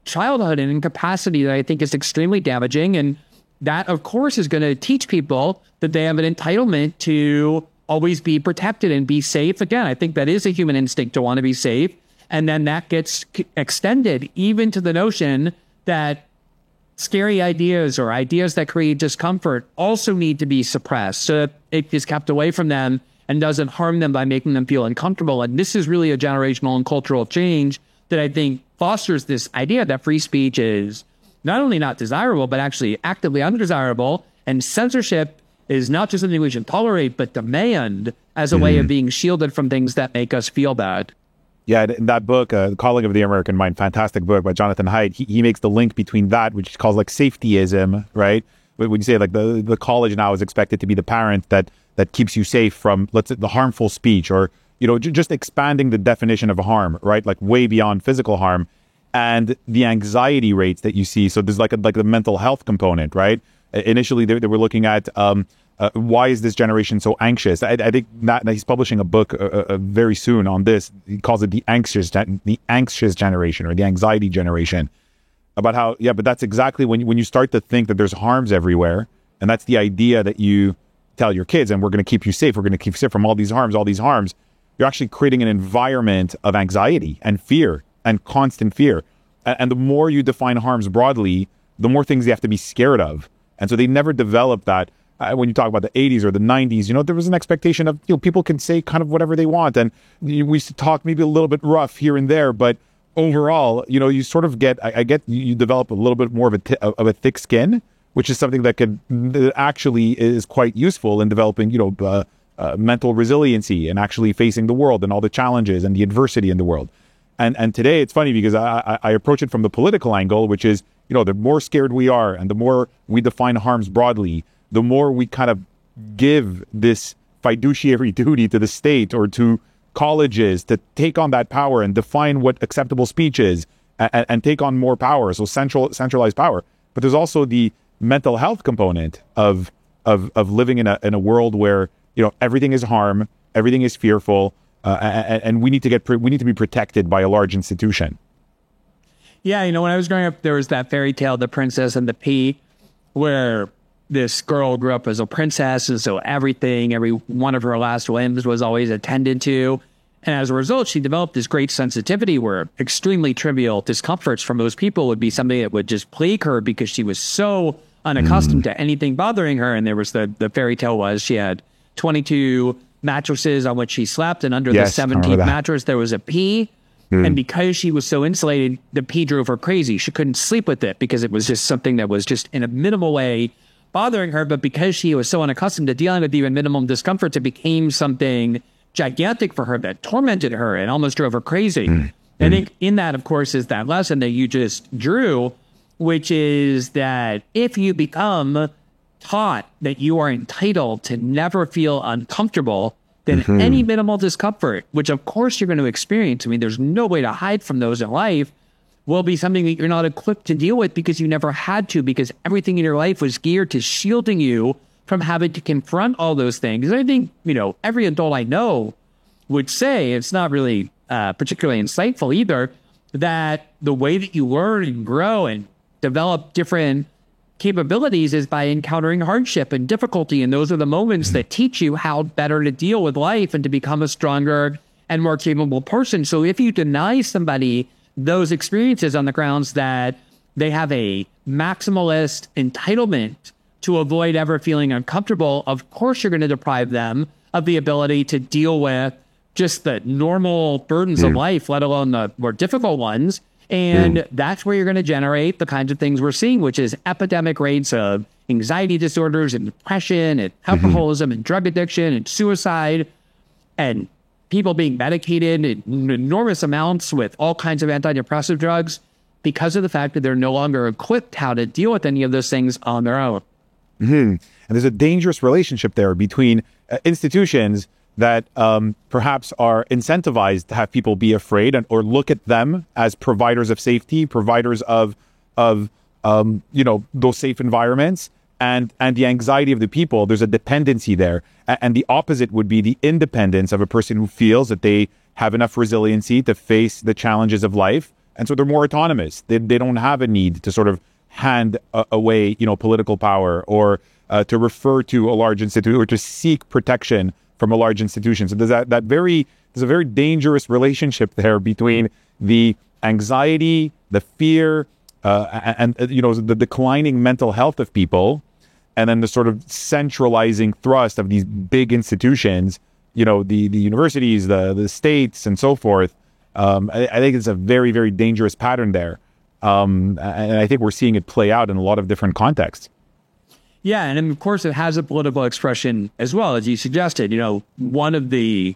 childhood and incapacity that I think is extremely damaging. And that, of course, is going to teach people that they have an entitlement to always be protected and be safe. Again, I think that is a human instinct to want to be safe. And then that gets extended even to the notion that scary ideas or ideas that create discomfort also need to be suppressed so that it is kept away from them and doesn't harm them by making them feel uncomfortable. And this is really a generational and cultural change that I think fosters this idea that free speech is not only not desirable, but actually actively undesirable. And censorship is not just something we should tolerate, but demand as a way of being shielded from things that make us feel bad. Yeah, in that book, The Calling of the American Mind, fantastic book by Jonathan Haidt, he makes the link between that, which he calls like safetyism, right? When you say like the college now is expected to be the parent that keeps you safe from, let's say, the harmful speech, or, just expanding the definition of harm, right? Like way beyond physical harm, and the anxiety rates that you see. So there's like the mental health component, right? Initially, they were looking at why is this generation so anxious? I think that he's publishing a book very soon on this. He calls it the anxious generation, or the anxiety generation, about how, but that's exactly when you start to think that there's harms everywhere. And that's the idea that you tell your kids, and we're going to keep you safe. We're going to keep you safe from all these harms. You're actually creating an environment of anxiety and fear and constant fear. And the more you define harms broadly, the more things you have to be scared of. And so they never developed that. When you talk about the 80s or the 90s, there was an expectation of, people can say kind of whatever they want. And we used to talk maybe a little bit rough here and there, but overall, you sort of you develop a little bit more of a thick skin, which is something that actually is quite useful in developing, mental resiliency and actually facing the world and all the challenges and the adversity in the world. And today it's funny because I approach it from the political angle, which is, the more scared we are and the more we define harms broadly, the more we kind of give this fiduciary duty to the state or to colleges to take on that power and define what acceptable speech is and take on more power, so centralized power. But there's also the mental health component of living in a world where everything is harm, everything is fearful, and we need to be protected by a large institution. Yeah, when I was growing up, there was that fairy tale, The Princess and the Pea, where this girl grew up as a princess, and so every one of her last whims was always attended to. And as a result, she developed this great sensitivity where extremely trivial discomforts from most people would be something that would just plague her because she was so unaccustomed to anything bothering her. And there was the fairy tale was she had 22 mattresses on which she slept, and under the 17th mattress, there was a pea. And because she was so insulated, the pea drove her crazy. She couldn't sleep with it because it was just something that was just in a minimal way bothering her. But because she was so unaccustomed to dealing with even minimum discomforts, it became something gigantic for her that tormented her and almost drove her crazy. I think in that, of course, is that lesson that you just drew, which is that if you become taught that you are entitled to never feel uncomfortable than any minimal discomfort, which of course you're going to experience. I mean, there's no way to hide from those in life, will be something that you're not equipped to deal with because you never had to, because everything in your life was geared to shielding you from having to confront all those things. And I think, every adult I know would say, it's not really particularly insightful either, that the way that you learn and grow and develop different capabilities is by encountering hardship and difficulty. And those are the moments that teach you how better to deal with life and to become a stronger and more capable person. So if you deny somebody those experiences on the grounds that they have a maximalist entitlement to avoid ever feeling uncomfortable, of course you're going to deprive them of the ability to deal with just the normal burdens of life, let alone the more difficult ones. And that's where you're going to generate the kinds of things we're seeing, which is epidemic rates of anxiety disorders and depression and alcoholism and drug addiction and suicide, and people being medicated in enormous amounts with all kinds of antidepressive drugs because of the fact that they're no longer equipped how to deal with any of those things on their own. And there's a dangerous relationship there between institutions that perhaps are incentivized to have people be afraid or look at them as providers of safety, providers of those safe environments, and the anxiety of the people. There's a dependency there. And the opposite would be the independence of a person who feels that they have enough resiliency to face the challenges of life. And so they're more autonomous. They don't have a need to sort of hand away, political power or to refer to a large institution or to seek protection from a large institution. So there's a very dangerous relationship there between the anxiety, the fear, and the declining mental health of people, and then the sort of centralizing thrust of these big institutions, the universities, the states, and so forth. I think it's a very, very dangerous pattern there. And I think we're seeing it play out in a lot of different contexts. Yeah, and of course it has a political expression as well, as you suggested. One of the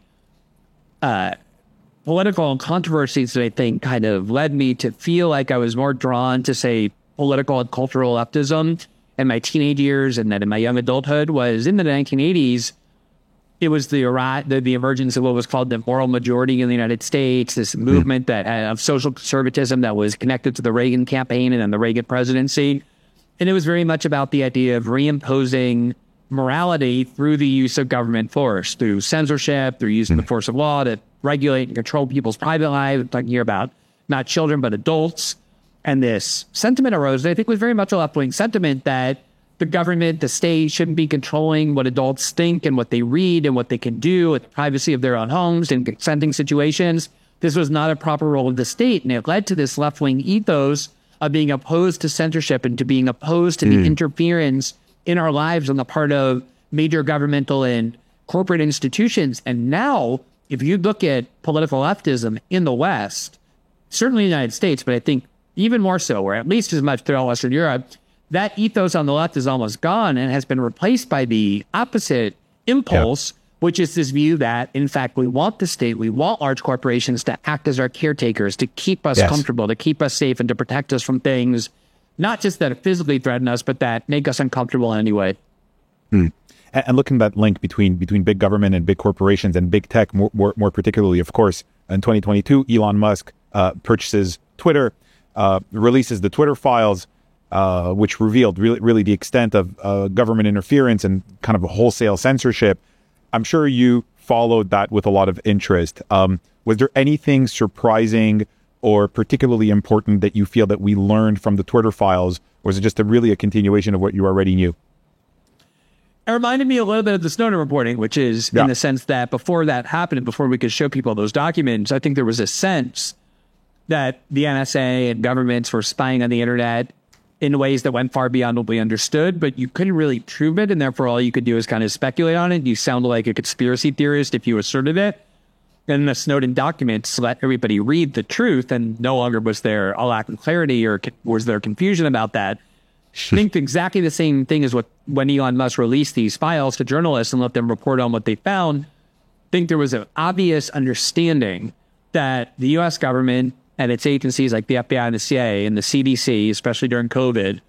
political controversies that I think kind of led me to feel like I was more drawn to, say, political and cultural leftism in my teenage years and then in my young adulthood was in the 1980s. It was the emergence of what was called the moral majority in the United States, this movement of social conservatism that was connected to the Reagan campaign and then the Reagan presidency. And it was very much about the idea of reimposing morality through the use of government force, through censorship, through using the force of law to regulate and control people's private lives. I'm talking here about not children, but adults. And this sentiment arose that I think was very much a left-wing sentiment that the government, the state, shouldn't be controlling what adults think and what they read and what they can do with the privacy of their own homes in consenting situations. This was not a proper role of the state. And it led to this left-wing ethos of being opposed to censorship and to being opposed to the interference in our lives on the part of major governmental and corporate institutions. And now, if you look at political leftism in the West, certainly in the United States, but I think even more so, or at least as much throughout Western Europe, that ethos on the left is almost gone and has been replaced by the opposite impulse, which is this view that, in fact, we want the state, we want large corporations to act as our caretakers, to keep us comfortable, to keep us safe, and to protect us from things, not just that physically threaten us, but that make us uncomfortable in any way. And looking at that link between big government and big corporations and big tech, more particularly, of course, in 2022, Elon Musk purchases Twitter, releases the Twitter files, which revealed really the extent of government interference and kind of a wholesale censorship. I'm sure you followed that with a lot of interest. Was there anything surprising or particularly important that you feel that we learned from the Twitter files? Or was it just really a continuation of what you already knew? It reminded me a little bit of the Snowden reporting, which is in the sense that before that happened and before we could show people those documents, I think there was a sense that the NSA and governments were spying on the internet in ways that went far beyond what we understood, but you couldn't really prove it, and therefore all you could do is kind of speculate on it. You sounded like a conspiracy theorist if you asserted it. And the Snowden documents let everybody read the truth, and no longer was there a lack of clarity or was there confusion about that. I think exactly the same thing as when Elon Musk released these files to journalists and let them report on what they found. I think there was an obvious understanding that the U.S. government and its agencies like the FBI and the CIA and the CDC, especially during COVID,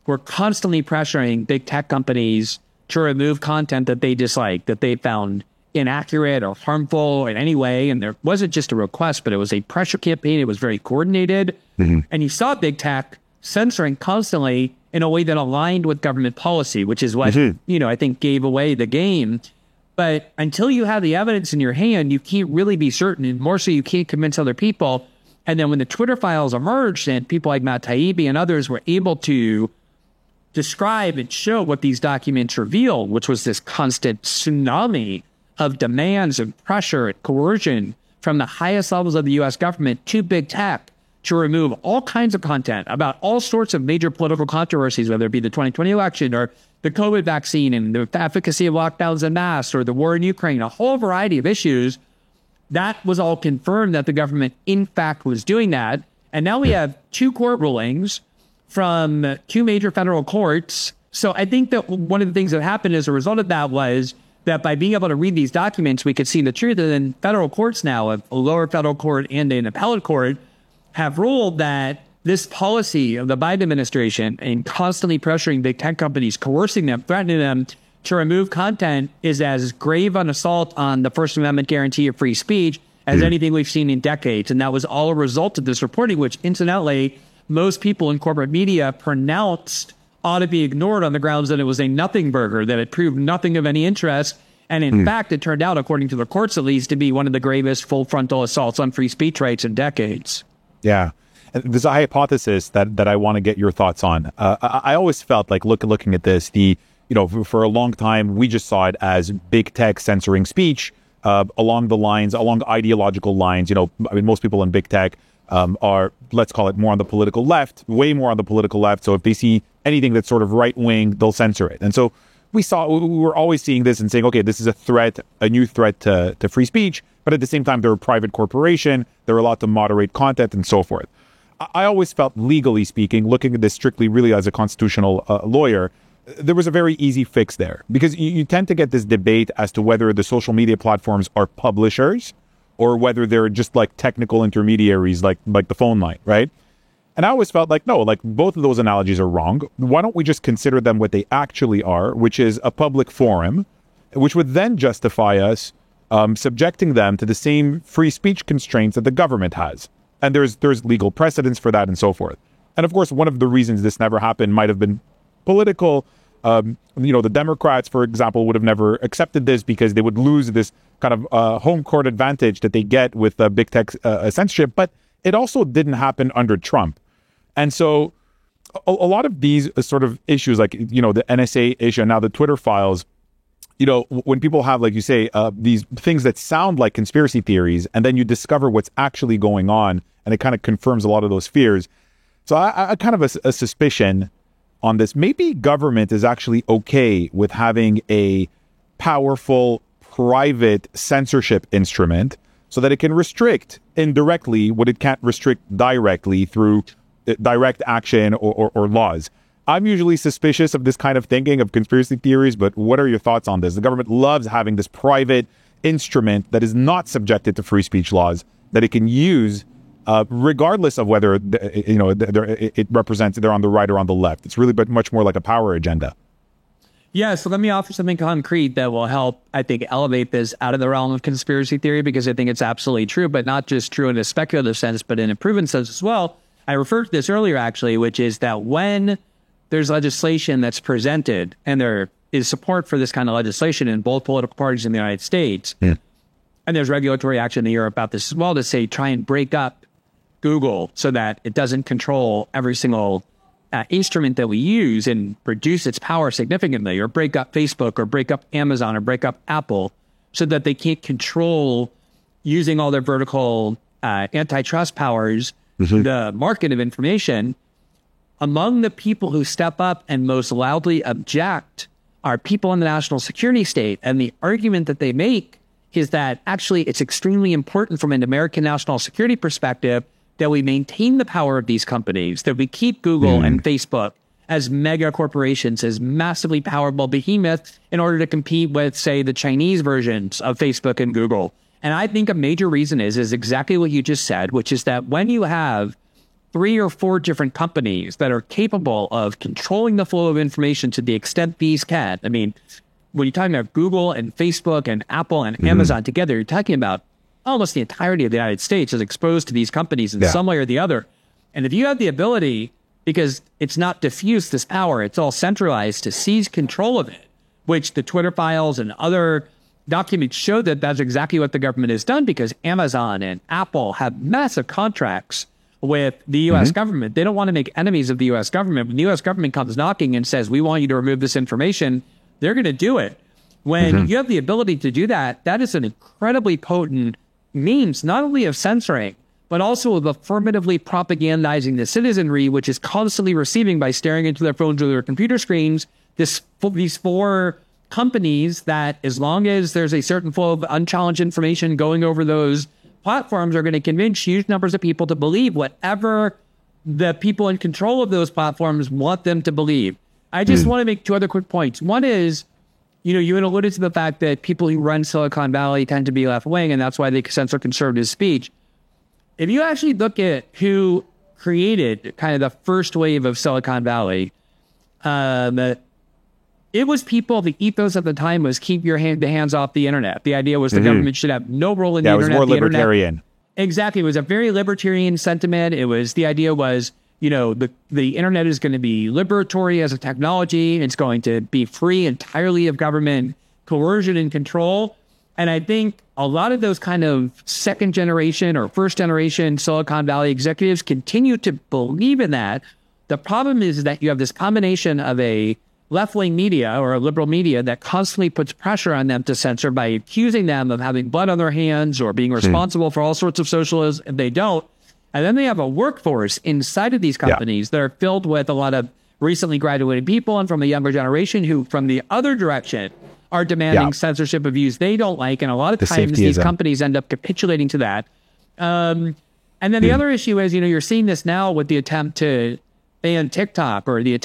were constantly pressuring big tech companies to remove content that they disliked, that they found inaccurate or harmful in any way. And there wasn't just a request, but it was a pressure campaign. It was very coordinated. And you saw big tech censoring constantly in a way that aligned with government policy, which is what, I think gave away the game. But until you have the evidence in your hand, you can't really be certain. And more so, you can't convince other people. And then when the Twitter files emerged and people like Matt Taibbi and others were able to describe and show what these documents revealed, which was this constant tsunami of demands and pressure and coercion from the highest levels of the U.S. government to big tech to remove all kinds of content about all sorts of major political controversies, whether it be the 2020 election or the COVID vaccine and the efficacy of lockdowns and masks or the war in Ukraine, a whole variety of issues. That was all confirmed that the government, in fact, was doing that. And now we have two court rulings from two major federal courts. So I think that one of the things that happened as a result of that was that by being able to read these documents, we could see the truth. And then federal courts now, a lower federal court and an appellate court, have ruled that this policy of the Biden administration in constantly pressuring big tech companies, coercing them, threatening them to remove content is as grave an assault on the First Amendment guarantee of free speech as anything we've seen in decades. And that was all a result of this reporting, which incidentally, most people in corporate media pronounced ought to be ignored on the grounds that it was a nothing burger, that it proved nothing of any interest. And in fact, it turned out, according to the courts at least, to be one of the gravest full frontal assaults on free speech rights in decades. Yeah. There's a hypothesis that I want to get your thoughts on. I always felt like looking at this, for a long time, we just saw it as big tech censoring speech along ideological lines. Most people in big tech are, let's call it, more on the political left, way more on the political left. So if they see anything that's sort of right wing, they'll censor it. And so we were always seeing this and saying, okay, this is a new threat to free speech. But at the same time, they're a private corporation. They're allowed to moderate content and so forth. I always felt, legally speaking, looking at this strictly really as a constitutional lawyer, there was a very easy fix there, because you tend to get this debate as to whether the social media platforms are publishers or whether they're just like technical intermediaries, like the phone line, right? And I always felt like, no, like both of those analogies are wrong. Why don't we just consider them what they actually are, which is a public forum, which would then justify us subjecting them to the same free speech constraints that the government has. And there's legal precedents for that and so forth. And of course, one of the reasons this never happened might have been political. The Democrats, for example, would have never accepted this because they would lose this kind of home court advantage that they get with big tech censorship. But it also didn't happen under Trump. And so a lot of these sort of issues, like, the NSA issue and now the Twitter files, when people have, like you say, these things that sound like conspiracy theories, and then you discover what's actually going on, and it kind of confirms a lot of those fears. So I kind of a suspicion on this. Maybe government is actually okay with having a powerful private censorship instrument so that it can restrict indirectly what it can't restrict directly through direct action or laws. I'm usually suspicious of this kind of thinking, of conspiracy theories, but what are your thoughts on this? The government loves having this private instrument that is not subjected to free speech laws, that it can use regardless of whether it represents they're on the right or on the left. It's really much more like a power agenda. Yeah, so let me offer something concrete that will help, I think, elevate this out of the realm of conspiracy theory, because I think it's absolutely true, but not just true in a speculative sense, but in a proven sense as well. I referred to this earlier, actually, which is that when there's legislation that's presented, and there is support for this kind of legislation in both political parties in the United States, and there's regulatory action in Europe about this as well, to say try and break up Google so that it doesn't control every single instrument that we use and reduce its power significantly, or break up Facebook, or break up Amazon, or break up Apple, so that they can't control, using all their vertical antitrust powers, the market of information. Among the people who step up and most loudly object are people in the national security state. And the argument that they make is that actually it's extremely important from an American national security perspective that we maintain the power of these companies, that we keep Google and Facebook as mega corporations, as massively powerful behemoths, in order to compete with, say, the Chinese versions of Facebook and Google. And I think a major reason is exactly what you just said, which is that when you have 3 or 4 different companies that are capable of controlling the flow of information to the extent these can. I mean, when you're talking about Google and Facebook and Apple and Amazon together, you're talking about almost the entirety of the United States is exposed to these companies in some way or the other. And if you have the ability, because it's not diffuse, this power, it's all centralized, to seize control of it, which the Twitter files and other documents show that that's exactly what the government has done, because Amazon and Apple have massive contracts with the U.S. government. They don't want to make enemies of the U.S. government. When the U.S. government comes knocking and says, we want you to remove this information, they're going to do it. When you have the ability to do that, that is an incredibly potent means, not only of censoring, but also of affirmatively propagandizing the citizenry, which is constantly receiving, by staring into their phones or their computer screens, these 4 companies that, as long as there's a certain flow of unchallenged information going over those platforms, are going to convince huge numbers of people to believe whatever the people in control of those platforms want them to believe. I just want to make 2 other quick points. One is, you had alluded to the fact that people who run Silicon Valley tend to be left-wing, and that's why they censor conservative speech. If you actually look at who created kind of the first wave of Silicon Valley, it was people, the ethos at the time was keep the hands off the internet. The idea was the government should have no role in the internet. Yeah, it was more libertarian. Exactly. It was a very libertarian sentiment. The idea was, the internet is going to be liberatory as a technology. It's going to be free entirely of government coercion and control. And I think a lot of those kind of second generation or first generation Silicon Valley executives continue to believe in that. The problem is that you have this combination of a left-wing media or a liberal media that constantly puts pressure on them to censor by accusing them of having blood on their hands or being responsible for all sorts of socialism if they don't. And then they have a workforce inside of these companies that are filled with a lot of recently graduated people and from the younger generation who, from the other direction, are demanding censorship of views they don't like. And a lot of times these companies end up capitulating to that. And then the other issue is, you're seeing this now with the attempt to ban TikTok, or the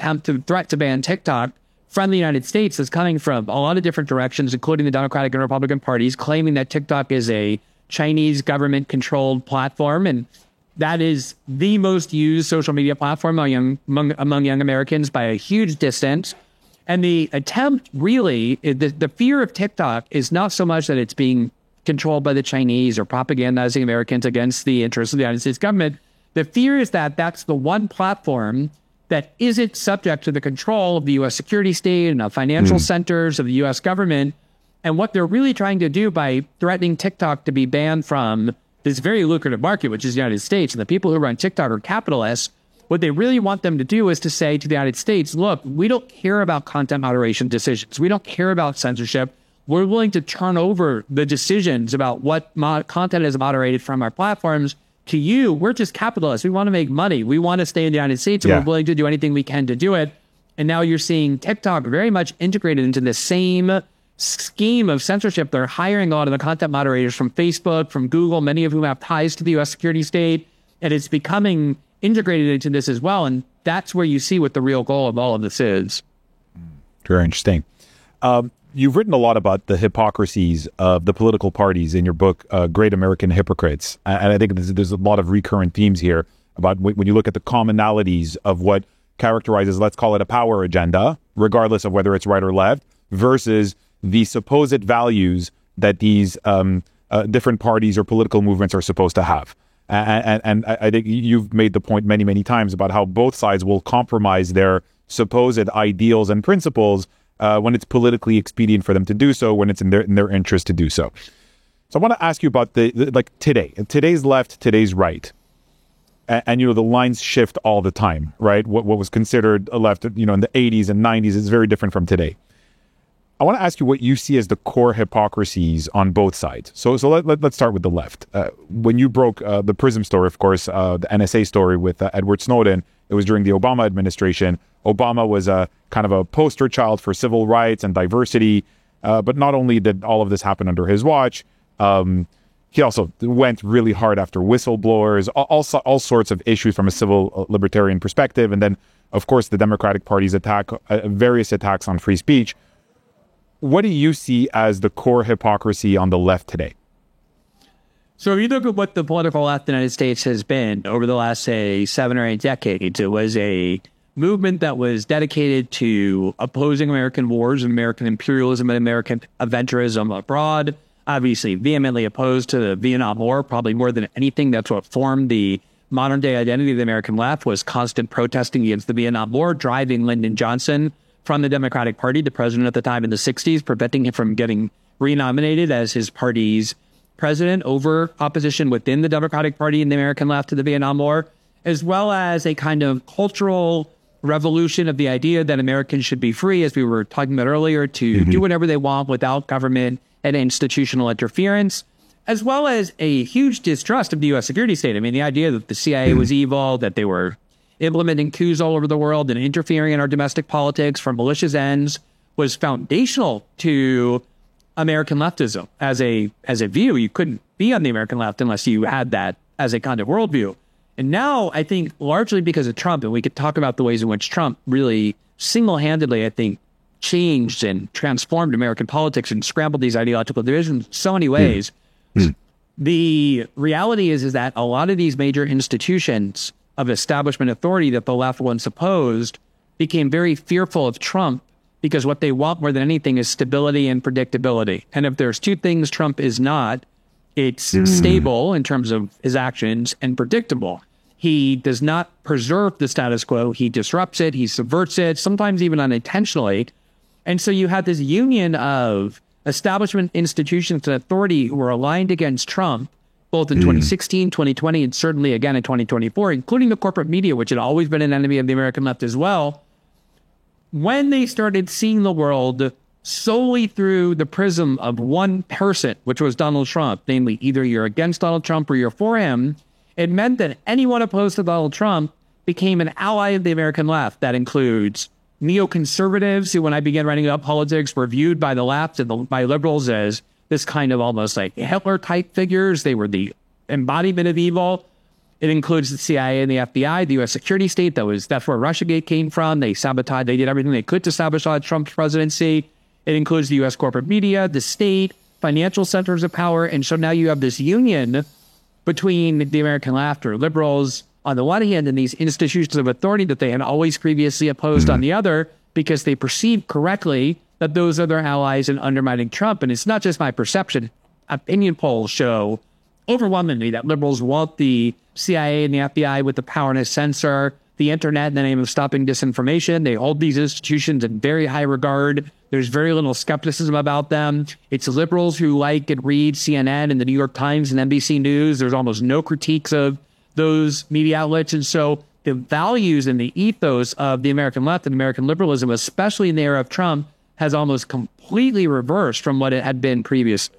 threat to ban TikTok from the United States, is coming from a lot of different directions, including the Democratic and Republican parties, claiming that TikTok is a Chinese government-controlled platform, and that is the most used social media platform among young Americans by a huge distance. And the attempt, really, the fear of TikTok is not so much that it's being controlled by the Chinese or propagandizing Americans against the interests of the United States government. The fear is that that's the one platform that isn't subject to the control of the U.S. security state and of financial centers of the U.S. government. And what they're really trying to do by threatening TikTok to be banned from this very lucrative market, which is the United States, and the people who run TikTok are capitalists, what they really want them to do is to say to the United States, look, we don't care about content moderation decisions. We don't care about censorship. We're willing to turn over the decisions about what content is moderated from our platforms to you. We're just capitalists. We want to make money. We want to stay in the United States, and we're willing to do anything we can to do it. And now you're seeing TikTok very much integrated into the same scheme of censorship. They're hiring a lot of the content moderators from Facebook, from Google, many of whom have ties to the U.S. security state, and it's becoming integrated into this as well. And that's where you see what the real goal of all of this is. Very interesting. You've written a lot about the hypocrisies of the political parties in your book, Great American Hypocrites. And I think there's a lot of recurrent themes here about when you look at the commonalities of what characterizes, let's call it a power agenda, regardless of whether it's right or left, versus the supposed values that these different parties or political movements are supposed to have. And I think you've made the point many, many times about how both sides will compromise their supposed ideals and principles when it's politically expedient for them to do so, when it's in their interest to do so. So I want to ask you about today's left, today's right. And the lines shift all the time, right? What was considered a left, in the 80s and 90s is very different from today. I want to ask you what you see as the core hypocrisies on both sides. So let's start with the left. When you broke the PRISM story, of course, the NSA story with Edward Snowden, it was during the Obama administration. Obama was a kind of a poster child for civil rights and diversity. But not only did all of this happen under his watch, he also went really hard after whistleblowers, all sorts of issues from a civil libertarian perspective. And then, of course, the Democratic Party's various attacks on free speech. What do you see as the core hypocrisy on the left today? So if you look at what the political left in the United States has been over the last, say, 7 or 8 decades, it was a movement that was dedicated to opposing American wars and American imperialism and American aventurism abroad, obviously vehemently opposed to the Vietnam War, probably more than anything. That's what formed the modern-day identity of the American left, was constant protesting against the Vietnam War, driving Lyndon Johnson from the Democratic Party, the president at the time in the 60s, preventing him from getting renominated as his party's president over opposition within the Democratic Party and the American left to the Vietnam War, as well as a kind of cultural revolution of the idea that Americans should be free, as we were talking about earlier, to do whatever they want without government and institutional interference, as well as a huge distrust of the U.S. security state. I mean, the idea that the CIA was evil, that they were implementing coups all over the world and interfering in our domestic politics for malicious ends was foundational to American leftism as a view. You couldn't be on the American left unless you had that as a kind of worldview. And now I think largely because of Trump, and we could talk about the ways in which Trump really single-handedly, I think, changed and transformed American politics and scrambled these ideological divisions in so many ways. The reality is that a lot of these major institutions of establishment authority that the left once opposed became very fearful of Trump, because what they want more than anything is stability and predictability. And if there's two things Trump is not, it's stable in terms of his actions and predictable. He does not preserve the status quo. He disrupts it. He subverts it, sometimes even unintentionally. And so you had this union of establishment institutions and authority who were aligned against Trump, both in 2016, 2020, and certainly again in 2024, including the corporate media, which had always been an enemy of the American left as well. When they started seeing the world solely through the prism of one person, which was Donald Trump, namely either you're against Donald Trump or you're for him, it meant that anyone opposed to Donald Trump became an ally of the American left. That includes neoconservatives, who, when I began writing about politics, were viewed by the left and by liberals as this kind of almost like Hitler-type figures. They were the embodiment of evil. It includes the CIA and the FBI, the U.S. security state. That's where Russiagate came from. They sabotaged. They did everything they could to sabotage Trump's presidency. It includes the U.S. corporate media, the state, financial centers of power. And so now you have this union between the American left or liberals on the one hand and these institutions of authority that they had always previously opposed on the other, because they perceived correctly that those are their allies in undermining Trump. And it's not just my perception. Opinion polls show overwhelmingly that liberals want the CIA and the FBI with the power to censor the internet in the name of stopping disinformation. They hold these institutions in very high regard. There's very little skepticism about them. It's liberals who like and read CNN and the New York Times and NBC News. There's almost no critiques of those media outlets. And so the values and the ethos of the American left and American liberalism, especially in the era of Trump, has almost completely reversed from what it had been previously.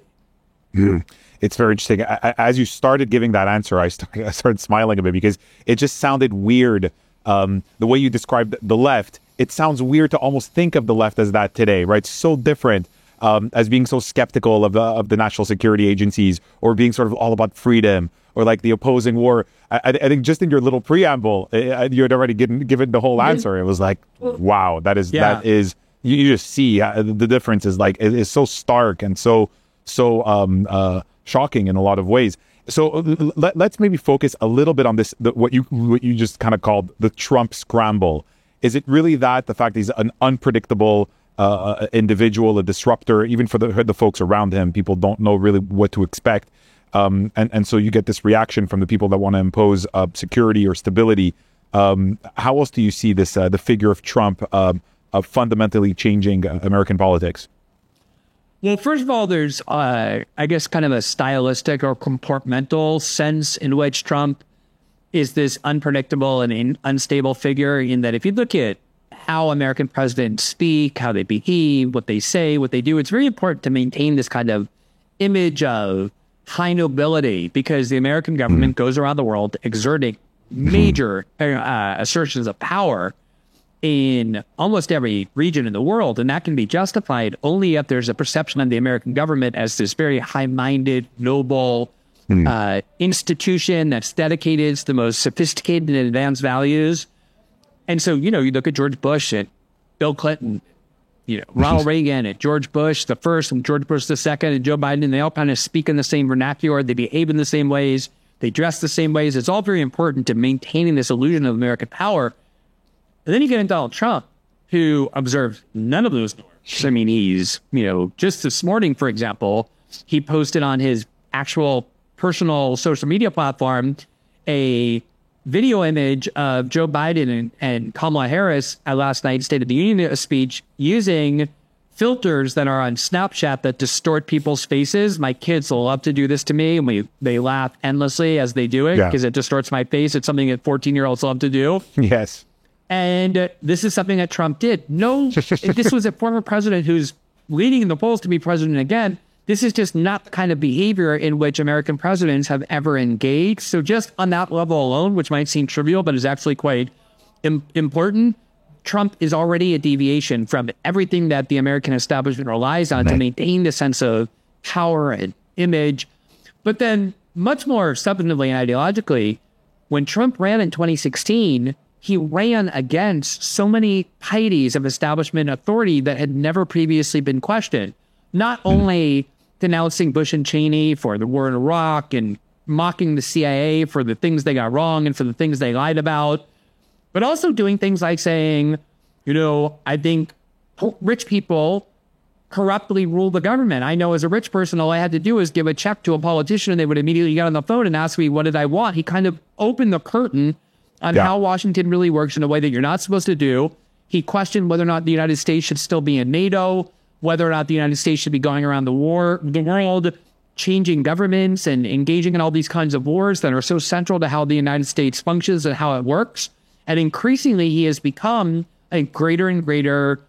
It's very interesting. As you started giving that answer, I started smiling a bit, because it just sounded weird. The way you described the left, it sounds weird to almost think of the left as that today, right? So different, as being so skeptical of the national security agencies, or being sort of all about freedom, or like the opposing war. I think just in your little preamble, you had already given the whole answer. It was like, wow, that is you just see the difference is so stark and so shocking in a lot of ways. So let's maybe focus a little bit on this, what you just kind of called the Trump scramble. Is it really that, the fact that he's an unpredictable individual, a disruptor, even for the folks around him? People don't know really what to expect. And so you get this reaction from the people that want to impose security or stability. How else do you see this, the figure of Trump fundamentally changing American politics? Well, first of all, there's, I guess, kind of a stylistic or comportmental sense in which Trump is this unpredictable and unstable figure, in that if you look at how American presidents speak, how they behave, what they say, what they do, it's very important to maintain this kind of image of high nobility, because the American government goes around the world exerting major assertions of power in almost every region in the world. And that can be justified only if there's a perception of the American government as this very high-minded, noble institution that's dedicated to the most sophisticated and advanced values. And so, you look at George Bush and Bill Clinton, Ronald Reagan and George Bush the first and George Bush the second and Joe Biden, they all kind of speak in the same vernacular. They behave in the same ways. They dress the same ways. It's all very important to maintaining this illusion of American power. And then you get in Donald Trump, who observes none of those norms. I mean, he's, just this morning, for example, he posted on his actual personal social media platform a video image of Joe Biden and Kamala Harris at last night's State of the Union speech using filters that are on Snapchat that distort people's faces. My kids love to do this to me, and they laugh endlessly as they do it because it distorts my face. It's something that 14-year-olds love to do. Yes. And this is something that Trump did. No, this was a former president who's leading in the polls to be president again. This is just not the kind of behavior in which American presidents have ever engaged. So just on that level alone, which might seem trivial, but is actually quite important, Trump is already a deviation from everything that the American establishment relies on to maintain the sense of power and image. But then much more substantively and ideologically, when Trump ran in 2016, he ran against so many pieties of establishment authority that had never previously been questioned. Not only denouncing Bush and Cheney for the war in Iraq and mocking the CIA for the things they got wrong and for the things they lied about, but also doing things like saying, I think rich people corruptly rule the government. I know as a rich person, all I had to do was give a check to a politician and they would immediately get on the phone and ask me, what did I want? He kind of opened the curtain on how Washington really works in a way that you're not supposed to do. He questioned whether or not the United States should still be in NATO, whether or not the United States should be going around the world, changing governments and engaging in all these kinds of wars that are so central to how the United States functions and how it works. And increasingly, he has become a greater and greater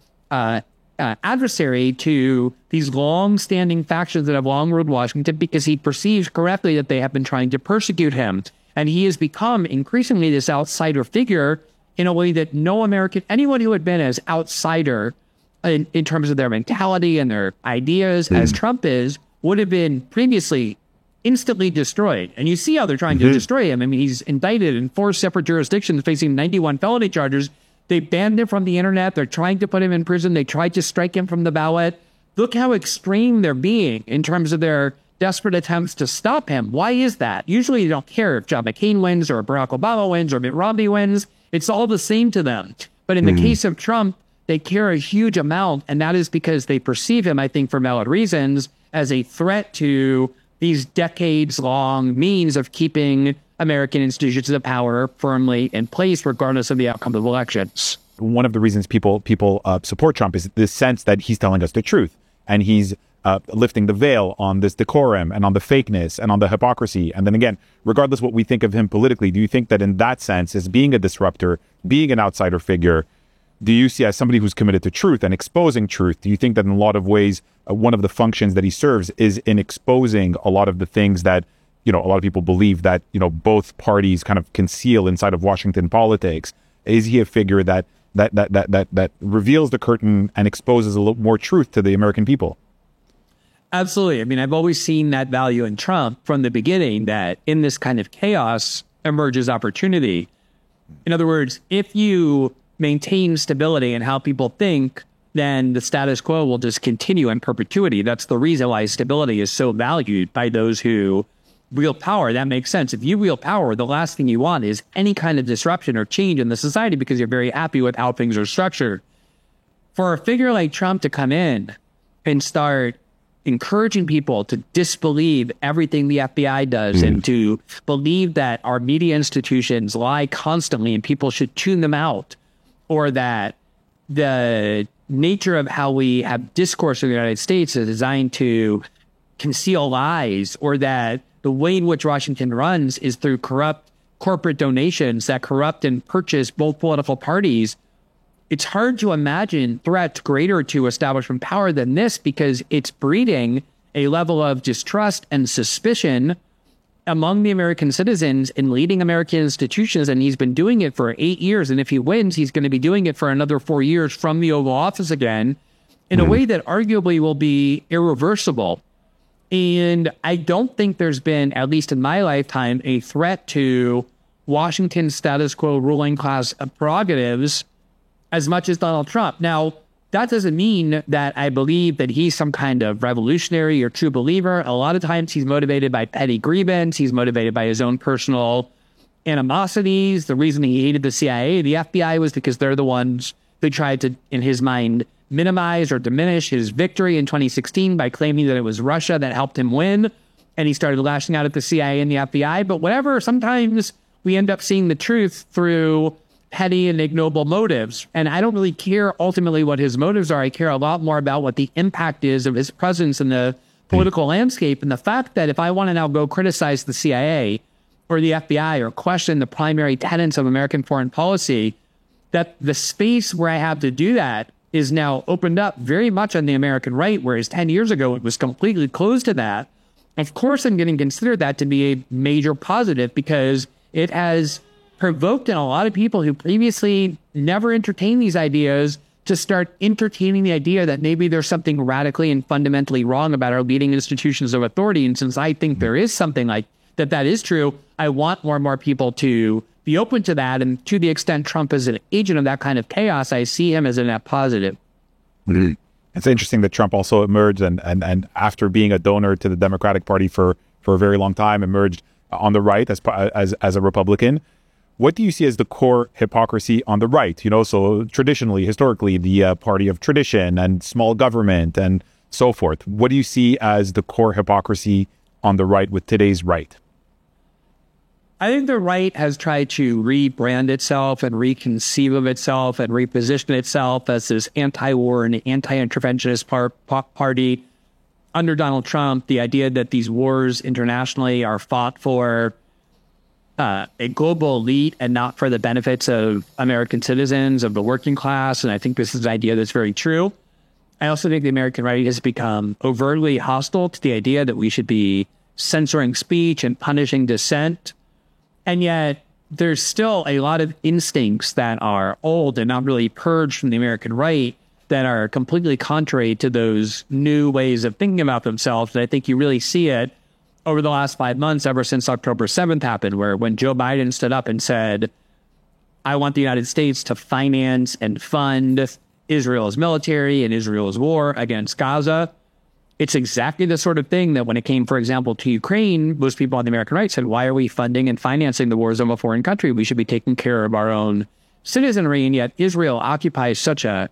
adversary to these long-standing factions that have long ruled Washington because he perceives correctly that they have been trying to persecute him. And he has become increasingly this outsider figure in a way that anyone who had been as outsider in terms of their mentality and their ideas as Trump is, would have been previously instantly destroyed. And you see how they're trying to destroy him. I mean, he's indicted in 4 separate jurisdictions facing 91 felony charges. They banned him from the internet. They're trying to put him in prison. They tried to strike him from the ballot. Look how extreme they're being in terms of their desperate attempts to stop him. Why is that? Usually you don't care if John McCain wins or Barack Obama wins or Mitt Romney wins. It's all the same to them. But in the case of Trump, they care a huge amount, and that is because they perceive him, I think, for valid reasons, as a threat to these decades-long means of keeping American institutions of power firmly in place, regardless of the outcome of elections. One of the reasons people support Trump is this sense that he's telling us the truth, and he's lifting the veil on this decorum and on the fakeness and on the hypocrisy. And then again, regardless what we think of him politically, do you think that in that sense, as being a disruptor, being an outsider figure, do you see as somebody who's committed to truth and exposing truth? Do you think that in a lot of ways, one of the functions that he serves is in exposing a lot of the things that, a lot of people believe that, both parties kind of conceal inside of Washington politics? Is he a figure that reveals the curtain and exposes a little more truth to the American people? Absolutely. I mean, I've always seen that value in Trump from the beginning, that in this kind of chaos emerges opportunity. In other words, if you maintain stability in how people think, then the status quo will just continue in perpetuity. That's the reason why stability is so valued by those who wield power. That makes sense. If you wield power, the last thing you want is any kind of disruption or change in the society because you're very happy with how things are structured. For a figure like Trump to come in and start encouraging people to disbelieve everything the FBI does and to believe that our media institutions lie constantly and people should tune them out, or that the nature of how we have discourse in the United States is designed to conceal lies, or that the way in which Washington runs is through corrupt corporate donations that corrupt and purchase both political parties. It's hard to imagine threats greater to establishment power than this, because it's breeding a level of distrust and suspicion among the American citizens in leading American institutions. And he's been doing it for 8 years. And if he wins, he's going to be doing it for another 4 years from the Oval Office again, in a way that arguably will be irreversible. And I don't think there's been, at least in my lifetime, a threat to Washington's status quo ruling class prerogatives as much as Donald Trump. Now, that doesn't mean that I believe that he's some kind of revolutionary or true believer. A lot of times he's motivated by petty grievance. He's motivated by his own personal animosities. The reason he hated the CIA, the FBI, was because they're the ones who tried to, in his mind, minimize or diminish his victory in 2016 by claiming that it was Russia that helped him win. And he started lashing out at the CIA and the FBI. But whatever, sometimes we end up seeing the truth through petty and ignoble motives. And I don't really care ultimately what his motives are. I care a lot more about what the impact is of his presence in the political landscape. And the fact that if I want to now go criticize the CIA or the FBI or question the primary tenets of American foreign policy, that the space where I have to do that is now opened up very much on the American right, whereas 10 years ago it was completely closed to that. Of course, I'm going to consider that to be a major positive because it has provoked in a lot of people who previously never entertained these ideas to start entertaining the idea that maybe there's something radically and fundamentally wrong about our leading institutions of authority. And since I think there is something like that is true, I want more and more people to be open to that. And to the extent Trump is an agent of that kind of chaos, I see him as a net positive. Mm-hmm. It's interesting that Trump also emerged and after being a donor to the Democratic Party for a very long time, emerged on the right as a Republican. What do you see as the core hypocrisy on the right? You know, so traditionally, historically, the party of tradition and small government and so forth. What do you see as the core hypocrisy on the right with today's right? I think the right has tried to rebrand itself and reconceive of itself and reposition itself as this anti-war and anti-interventionist party. Under Donald Trump, the idea that these wars internationally are fought for a global elite and not for the benefits of American citizens, of the working class. And I think this is an idea that's very true. I also think the American right has become overtly hostile to the idea that we should be censoring speech and punishing dissent. And yet there's still a lot of instincts that are old and not really purged from the American right that are completely contrary to those new ways of thinking about themselves. And I think you really see it over the last 5 months, ever since October 7th happened, where when Joe Biden stood up and said, I want the United States to finance and fund Israel's military and Israel's war against Gaza, it's exactly the sort of thing that when it came, for example, to Ukraine, most people on the American right said, why are we funding and financing the wars of a foreign country? We should be taking care of our own citizenry. And yet Israel occupies such a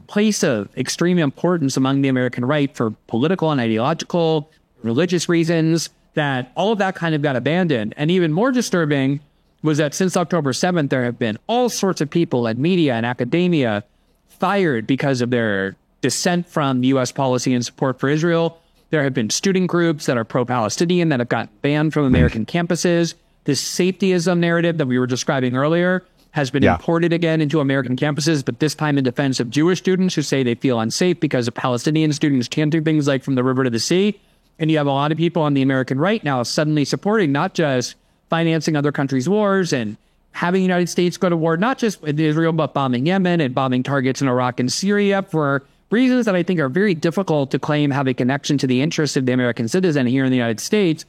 place of extreme importance among the American right for political and ideological, religious reasons that all of that kind of got abandoned. And even more disturbing was that since October 7th, there have been all sorts of people in media and academia fired because of their dissent from U.S. policy and support for Israel. There have been student groups that are pro-Palestinian that have gotten banned from American campuses. This safetyism narrative that we were describing earlier has been imported again into American campuses, but this time in defense of Jewish students who say they feel unsafe because of Palestinian students can't do things like from the river to the sea. And you have a lot of people on the American right now suddenly supporting not just financing other countries' wars and having the United States go to war, not just with Israel, but bombing Yemen and bombing targets in Iraq and Syria for reasons that I think are very difficult to claim have a connection to the interests of the American citizen here in the United States,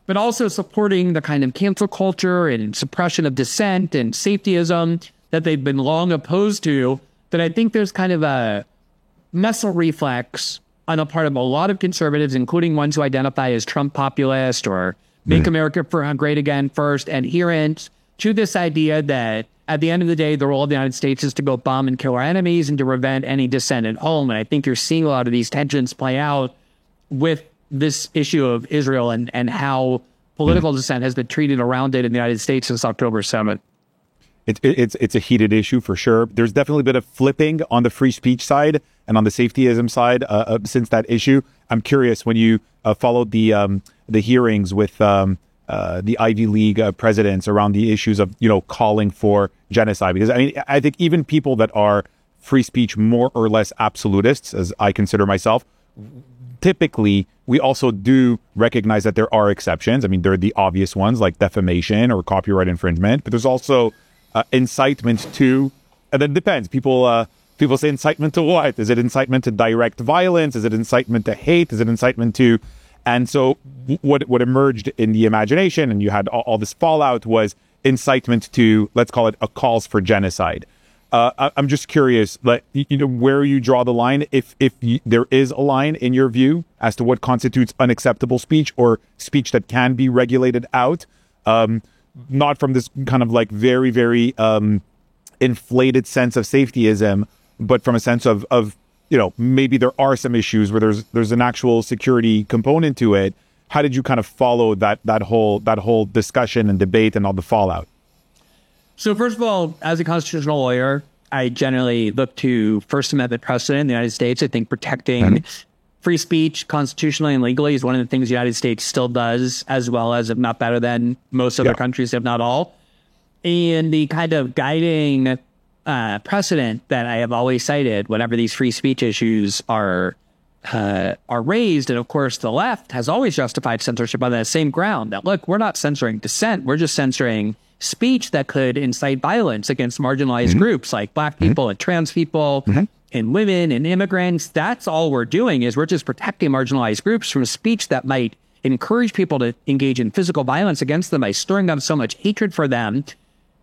but also supporting the kind of cancel culture and suppression of dissent and safetyism that they've been long opposed to, that I think there's kind of a muscle reflex on the part of a lot of conservatives, including ones who identify as Trump populist or make America great again first, adherent to this idea that at the end of the day, the role of the United States is to go bomb and kill our enemies and to prevent any dissent at home. And I think you're seeing a lot of these tensions play out with this issue of Israel and how political dissent has been treated around it in the United States since October 7th. It's a heated issue for sure. There's definitely a bit of flipping on the free speech side and on the safetyism side since that issue. I'm curious, when you followed the hearings with the Ivy League presidents around the issues of, calling for genocide, because I think even people that are free speech more or less absolutists, as I consider myself, typically we also do recognize that there are exceptions. I mean, there are the obvious ones like defamation or copyright infringement, but there's also incitement to, and then it depends. People say incitement to what? Is it incitement to direct violence? Is it incitement to hate? Is it incitement to... And so what emerged in the imagination, and you had all this fallout, was incitement to, let's call it, a calls for genocide. I'm just curious, like, where you draw the line, if there is a line in your view as to what constitutes unacceptable speech or speech that can be regulated out, not from this kind of like very, very inflated sense of safetyism, but from a sense of maybe there are some issues where there's an actual security component to it. How did you kind of follow that whole discussion and debate and all the fallout? So first of all, as a constitutional lawyer, I generally look to First Amendment precedent in the United States. I think protecting free speech constitutionally and legally is one of the things the United States still does as well as, if not better than most other countries, if not all. And the kind of guiding precedent that I have always cited whenever these free speech issues are raised, and of course the left has always justified censorship on that same ground, that look, we're not censoring dissent, we're just censoring speech that could incite violence against marginalized groups like Black people and trans people and women and immigrants. That's all we're doing, is we're just protecting marginalized groups from speech that might encourage people to engage in physical violence against them by stirring up so much hatred for them.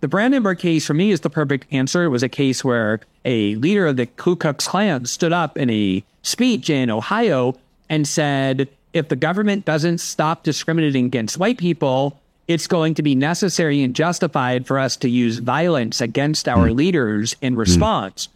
The Brandenburg case for me is the perfect answer. It was a case where a leader of the Ku Klux Klan stood up in a speech in Ohio and said, if the government doesn't stop discriminating against white people, it's going to be necessary and justified for us to use violence against our leaders in response.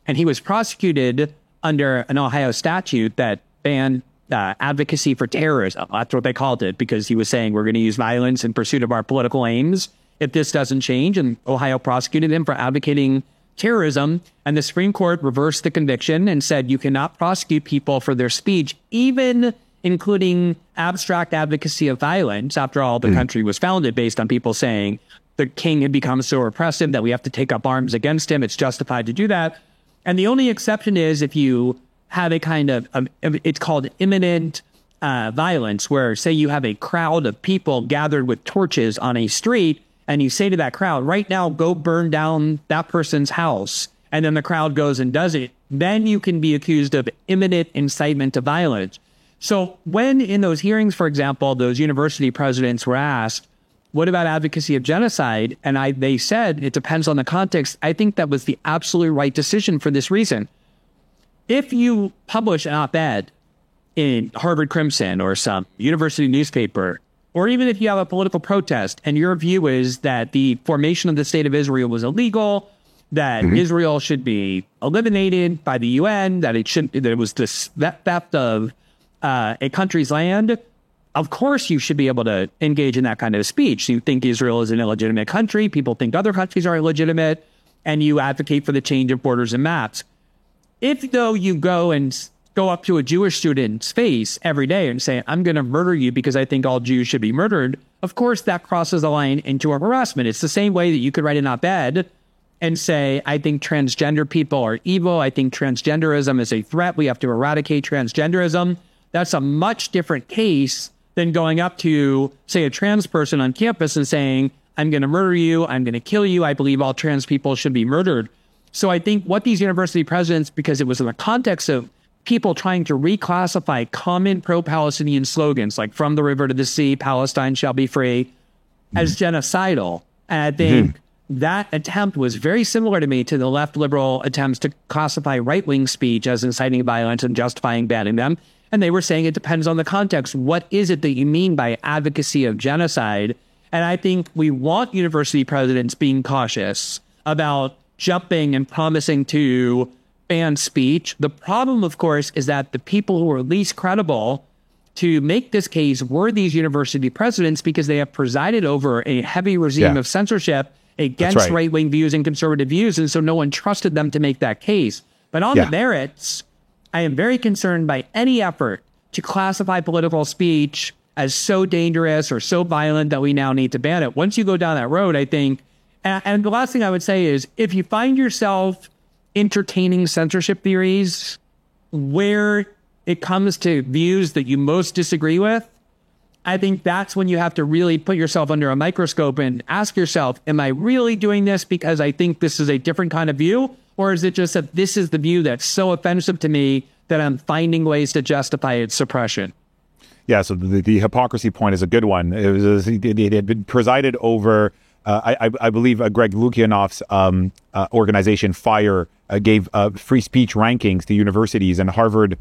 And he was prosecuted under an Ohio statute that banned advocacy for terrorism. That's what they called it, because he was saying we're going to use violence in pursuit of our political aims if this doesn't change. And Ohio prosecuted him for advocating terrorism. And the Supreme Court reversed the conviction and said you cannot prosecute people for their speech, even including abstract advocacy of violence. After all, the country was founded based on people saying the king had become so oppressive that we have to take up arms against him. It's justified to do that. And the only exception is if you have a kind of, it's called imminent violence, where say you have a crowd of people gathered with torches on a street, and you say to that crowd, right now, go burn down that person's house. And then the crowd goes and does it. Then you can be accused of imminent incitement to violence. So when in those hearings, for example, those university presidents were asked, what about advocacy of genocide? And they said, it depends on the context. I think that was the absolute right decision for this reason. If you publish an op-ed in Harvard Crimson or some university newspaper, or even if you have a political protest and your view is that the formation of the state of Israel was illegal, that Israel should be eliminated by the UN, that it was that theft of a country's land, of course you should be able to engage in that kind of speech. You think Israel is an illegitimate country, people think other countries are illegitimate, and you advocate for the change of borders and maps. If, though, you go up to a Jewish student's face every day and say, I'm going to murder you because I think all Jews should be murdered, of course that crosses the line into a harassment. It's the same way that you could write an op-ed and say, I think transgender people are evil, I think transgenderism is a threat, we have to eradicate transgenderism. That's a much different case than going up to, say, a trans person on campus and saying, I'm going to murder you, I'm going to kill you, I believe all trans people should be murdered. So I think what these university presidents, because it was in the context of people trying to reclassify common pro-Palestinian slogans, like from the river to the sea, Palestine shall be free, as genocidal. And I think that attempt was very similar to me to the left liberal attempts to classify right-wing speech as inciting violence and justifying banning them. And they were saying it depends on the context. What is it that you mean by advocacy of genocide? And I think we want university presidents being cautious about jumping and promising to ban speech. The problem, of course, is that the people who are least credible to make this case were these university presidents, because they have presided over a heavy regime of censorship against right-wing views and conservative views. And so no one trusted them to make that case. But on the merits, I am very concerned by any effort to classify political speech as so dangerous or so violent that we now need to ban it. Once you go down that road, I think, and the last thing I would say is, if you find yourself entertaining censorship theories where it comes to views that you most disagree with, I think that's when you have to really put yourself under a microscope and ask yourself, am I really doing this because I think this is a different kind of view? Or is it just that this is the view that's so offensive to me that I'm finding ways to justify its suppression? Yeah, so the hypocrisy point is a good one. It had been presided over I believe Greg Lukianoff's organization, FIRE, gave free speech rankings to universities, and Harvard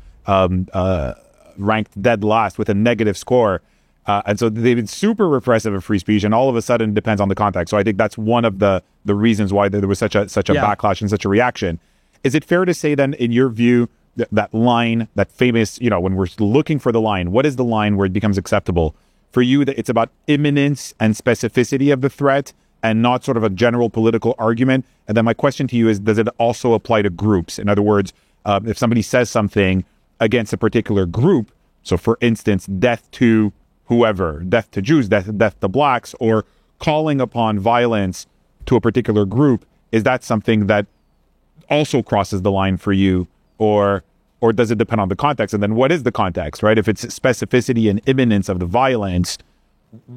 ranked dead last with a negative score. And so they've been super repressive of free speech, and all of a sudden it depends on the context. So I think that's one of the reasons why there was such a backlash and such a reaction. Is it fair to say then, in your view, that line, that famous, when we're looking for the line, what is the line where it becomes acceptable? For you, that it's about imminence and specificity of the threat and not sort of a general political argument? And then my question to you is, does it also apply to groups? In other words, if somebody says something against a particular group, so for instance, death to whoever, death to Jews, death to blacks, or calling upon violence to a particular group, is that something that also crosses the line for you, or does it depend on the context? And then what is the context, right? If it's specificity and imminence of the violence,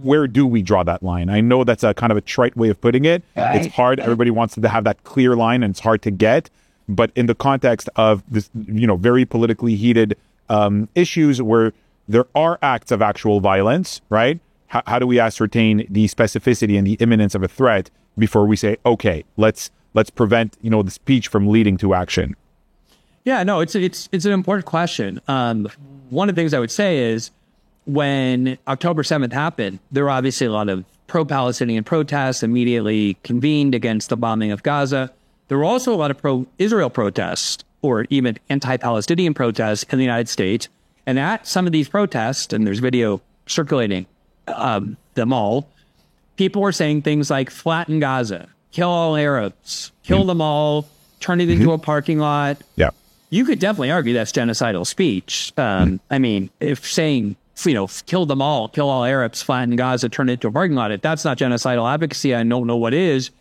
where do we draw that line? I know that's a kind of a trite way of putting it. It's hard. Everybody wants to have that clear line, and it's hard to get. But in the context of this, very politically heated issues where there are acts of actual violence, right? How do we ascertain the specificity and the imminence of a threat before we say, okay, let's prevent, the speech from leading to action? Yeah, no, it's an important question. One of the things I would say is, when October 7th happened, there were obviously a lot of pro-Palestinian protests immediately convened against the bombing of Gaza. There were also a lot of pro-Israel protests, or even anti-Palestinian protests in the United States. And at some of these protests, and there's video circulating them all, people were saying things like flatten Gaza, kill all Arabs, kill them all, turn it into a parking lot. Yeah. You could definitely argue that's genocidal speech. I mean, if saying, kill them all, kill all Arabs, flatten Gaza, turn it into a parking lot, if that's not genocidal advocacy, I don't know what is.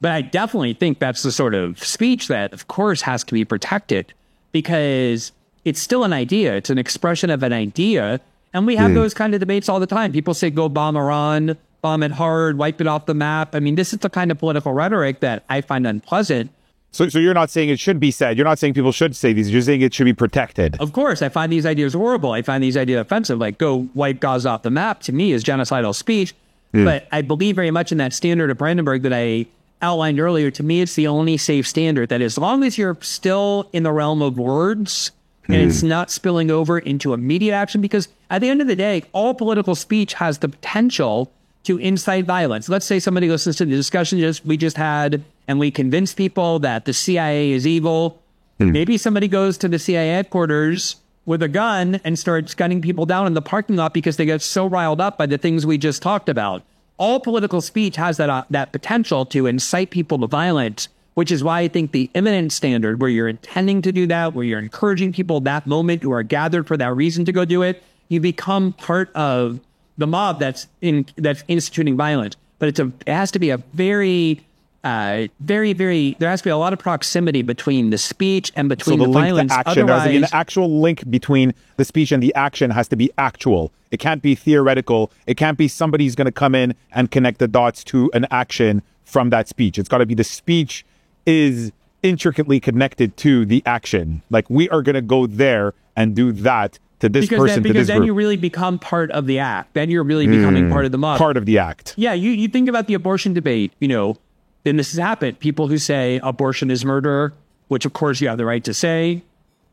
But I definitely think that's the sort of speech that, of course, has to be protected, because it's still an idea. It's an expression of an idea. And we have those kind of debates all the time. People say, go bomb Iran, bomb it hard, wipe it off the map. I mean, this is the kind of political rhetoric that I find unpleasant. So you're not saying it should be said. You're not saying people should say these. You're saying it should be protected. Of course. I find these ideas horrible. I find these ideas offensive. Like, go wipe Gaza off the map, to me, is genocidal speech. But I believe very much in that standard of Brandenburg that I outlined earlier. To me, it's the only safe standard, that as long as you're still in the realm of words and it's not spilling over into immediate action, because at the end of the day, all political speech has the potential to incite violence. Let's say somebody listens to the discussion we just had, and we convince people that the CIA is evil. Maybe somebody goes to the CIA headquarters with a gun and starts gunning people down in the parking lot because they get so riled up by the things we just talked about. All political speech has that potential to incite people to violence, which is why I think the imminent standard, where you're intending to do that, where you're encouraging people that moment who are gathered for that reason to go do it, you become part of the mob that's instituting violence. But it has to be a very, very, very, there has to be a lot of proximity between the speech and between the violence. Otherwise, the actual link between the speech and the action has to be actual. It can't be theoretical. It can't be somebody's going to come in and connect the dots to an action from that speech. It's got to be the speech is intricately connected to the action. Like, we are going to go there and do that to this person, to this group. Because then you really become part of the act. Then you're really becoming part of the mob. Part of the act. Yeah, you think about the abortion debate, then this has happened. People who say abortion is murder, which of course you have the right to say,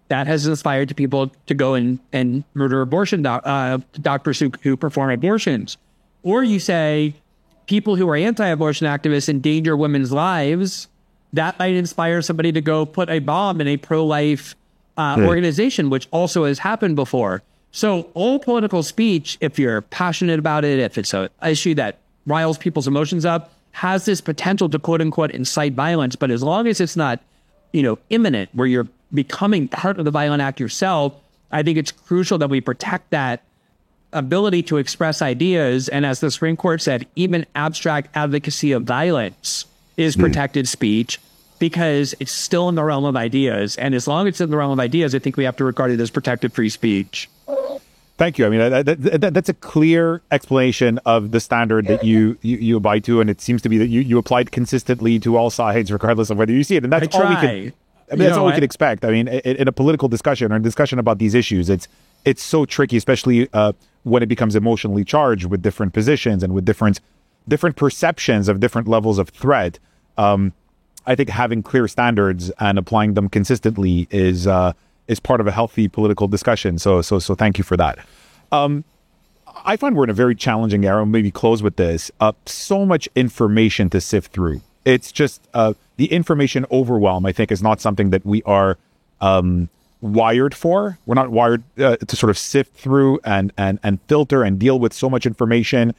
that has inspired people to go and murder abortion doctors who perform abortions. Or you say people who are anti-abortion activists endanger women's lives, that might inspire somebody to go put a bomb in a pro-life organization, which also has happened before. So all political speech, if you're passionate about it, if it's an issue that riles people's emotions up, has this potential to quote unquote incite violence. But as long as it's not, imminent, where you're becoming part of the violent act yourself, I think it's crucial that we protect that ability to express ideas. And as the Supreme Court said, even abstract advocacy of violence is protected speech, because it's still in the realm of ideas. And as long as it's in the realm of ideas, I think we have to regard it as protected free speech. Thank you. I mean, that's a clear explanation of the standard that you abide to, and it seems to be that you applied consistently to all sides, regardless of whether you see it. And that's all we can. That's all we can expect. I mean, in a political discussion or a discussion about these issues, it's so tricky, especially when it becomes emotionally charged with different positions and with different different perceptions of different levels of threat. I think having clear standards and applying them consistently is part of a healthy political discussion. So thank you for that. I find we're in a very challenging era. Maybe close with this. So much information to sift through. It's just the information overwhelm, I think, is not something that we are wired for. We're not wired to sort of sift through and filter and deal with so much information.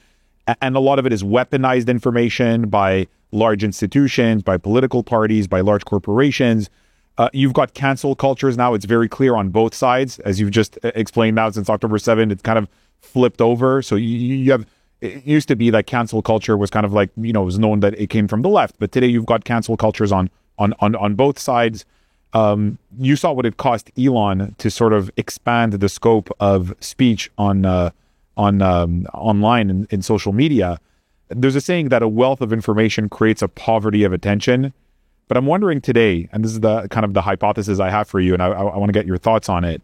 And a lot of it is weaponized information by large institutions, by political parties, by large corporations. You've got cancel cultures now. It's very clear on both sides. As you've just explained now, since October 7th, it's kind of flipped over. So you have, it used to be that cancel culture was kind of like, it was known that it came from the left. But today you've got cancel cultures on both sides. You saw what it cost Elon to sort of expand the scope of speech on online in social media. There's a saying that a wealth of information creates a poverty of attention. But I'm wondering today, and this is the kind of the hypothesis I have for you, and I want to get your thoughts on it.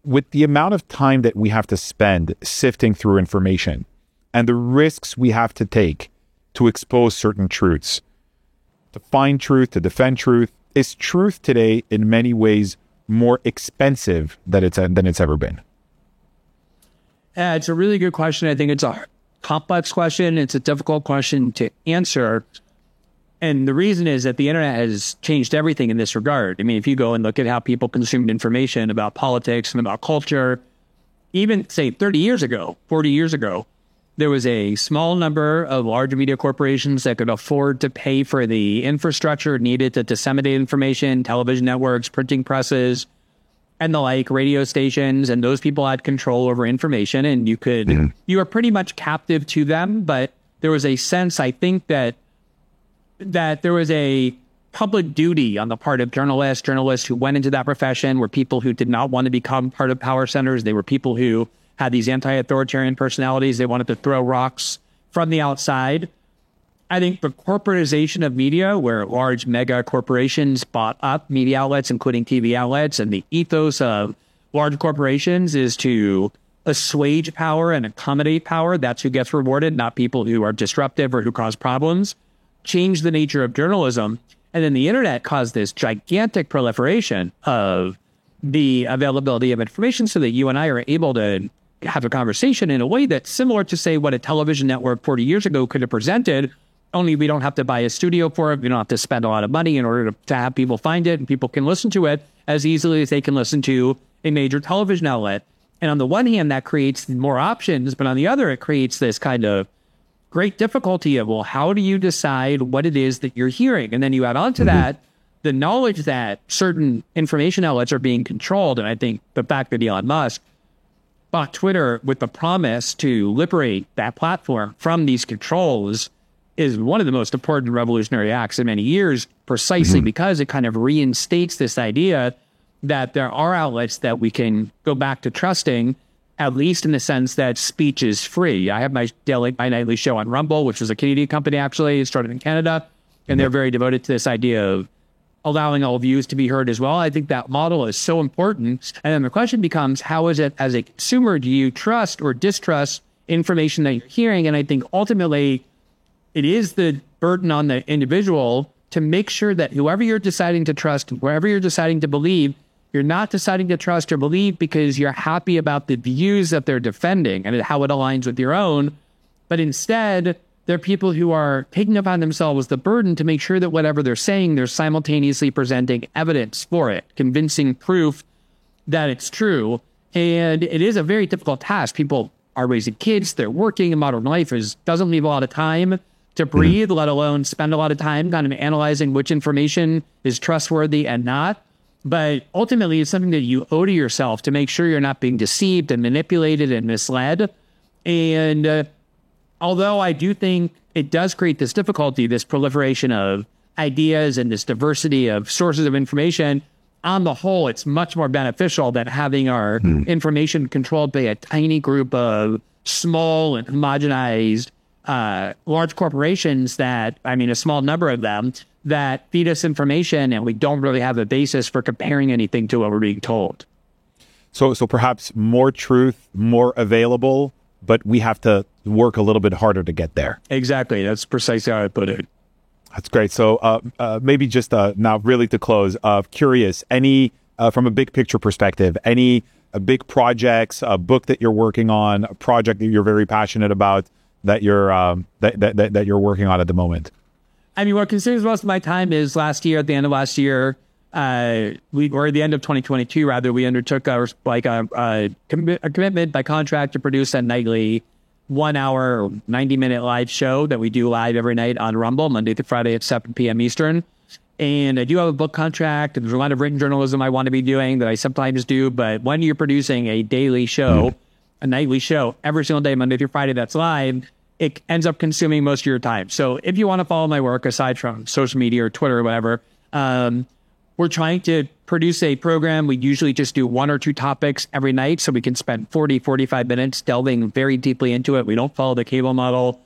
With the amount of time that we have to spend sifting through information and the risks we have to take to expose certain truths, to find truth, to defend truth, is truth today in many ways more expensive than it's ever been? It's a really good question. I think it's a complex question. It's a difficult question to answer. And the reason is that the internet has changed everything in this regard. I mean, if you go and look at how people consumed information about politics and about culture, even say 30 years ago, 40 years ago, there was a small number of large media corporations that could afford to pay for the infrastructure needed to disseminate information, television networks, printing presses, and the like, radio stations, and those people had control over information, and you were pretty much captive to them. But there was a sense, I think, that there was a public duty on the part of journalists who went into that profession were people who did not want to become part of power centers. They were people who had these anti-authoritarian personalities. They wanted to throw rocks from the outside. I think the corporatization of media, where large mega corporations bought up media outlets, including TV outlets, and the ethos of large corporations is to assuage power and accommodate power. That's who gets rewarded, not people who are disruptive or who cause problems. Change the nature of journalism. And then the internet caused this gigantic proliferation of the availability of information so that you and I are able to have a conversation in a way that's similar to, say, what a television network 40 years ago could have presented, only we don't have to buy a studio for it. We don't have to spend a lot of money in order to have people find it, and people can listen to it as easily as they can listen to a major television outlet. And on the one hand, that creates more options, but on the other, it creates this kind of great difficulty of, well, how do you decide what it is that you're hearing? And then you add on to that the knowledge that certain information outlets are being controlled. And I think the fact that Elon Musk bought Twitter with the promise to liberate that platform from these controls is one of the most important revolutionary acts in many years, precisely because it kind of reinstates this idea that there are outlets that we can go back to trusting, at least in the sense that speech is free. I have my nightly show on Rumble, which is a Canadian company, actually. It started in Canada, and they're very devoted to this idea of allowing all views to be heard as well. I think that model is so important. And then the question becomes, how is it, as a consumer, do you trust or distrust information that you're hearing? And I think ultimately, it is the burden on the individual to make sure that whoever you're deciding to trust, wherever you're deciding to believe, you're not deciding to trust or believe because you're happy about the views that they're defending and how it aligns with your own. But instead, they're people who are taking upon themselves the burden to make sure that whatever they're saying, they're simultaneously presenting evidence for it, convincing proof that it's true. And it is a very difficult task. People are raising kids, they're working, and modern life doesn't leave a lot of time to breathe, let alone spend a lot of time kind of analyzing which information is trustworthy and not. But ultimately, it's something that you owe to yourself to make sure you're not being deceived and manipulated and misled. And although I do think it does create this difficulty, this proliferation of ideas and this diversity of sources of information, on the whole, it's much more beneficial than having our information controlled by a tiny group of small and homogenized large corporations that, I mean, a small number of them that feed us information, and we don't really have a basis for comparing anything to what we're being told. So perhaps more truth, more available, but we have to work a little bit harder to get there. Exactly. That's precisely how I put it. That's great. So maybe just now really to close, curious, any, from a big picture perspective, any big projects, a book that you're working on, a project that you're very passionate about that you're that you're working on at the moment? I mean, what consumes most of my time is at the end of last year, or at the end of 2022, rather, we undertook a commitment by contract to produce a nightly 1 hour, 90-minute live show that we do live every night on Rumble, Monday through Friday at 7 p.m. Eastern. And I do have a book contract, and there's a lot of written journalism I want to be doing that I sometimes do. But when you're producing a daily show, a nightly show, every single day, Monday through Friday, that's live, it ends up consuming most of your time. So if you want to follow my work, aside from social media or Twitter or whatever, we're trying to produce a program. We usually just do 1 or 2 topics every night, so we can spend 40, 45 minutes delving very deeply into it. We don't follow the cable model,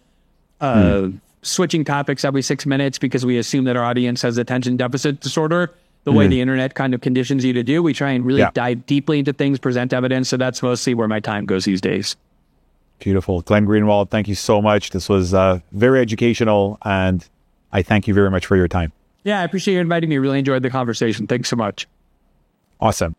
switching topics every 6 minutes because we assume that our audience has attention deficit disorder, the way the internet kind of conditions you to do. We try and really dive deeply into things, present evidence. So that's mostly where my time goes these days. Beautiful. Glenn Greenwald, thank you so much. This was very educational, and I thank you very much for your time. Yeah, I appreciate you inviting me. Really enjoyed the conversation. Thanks so much. Awesome.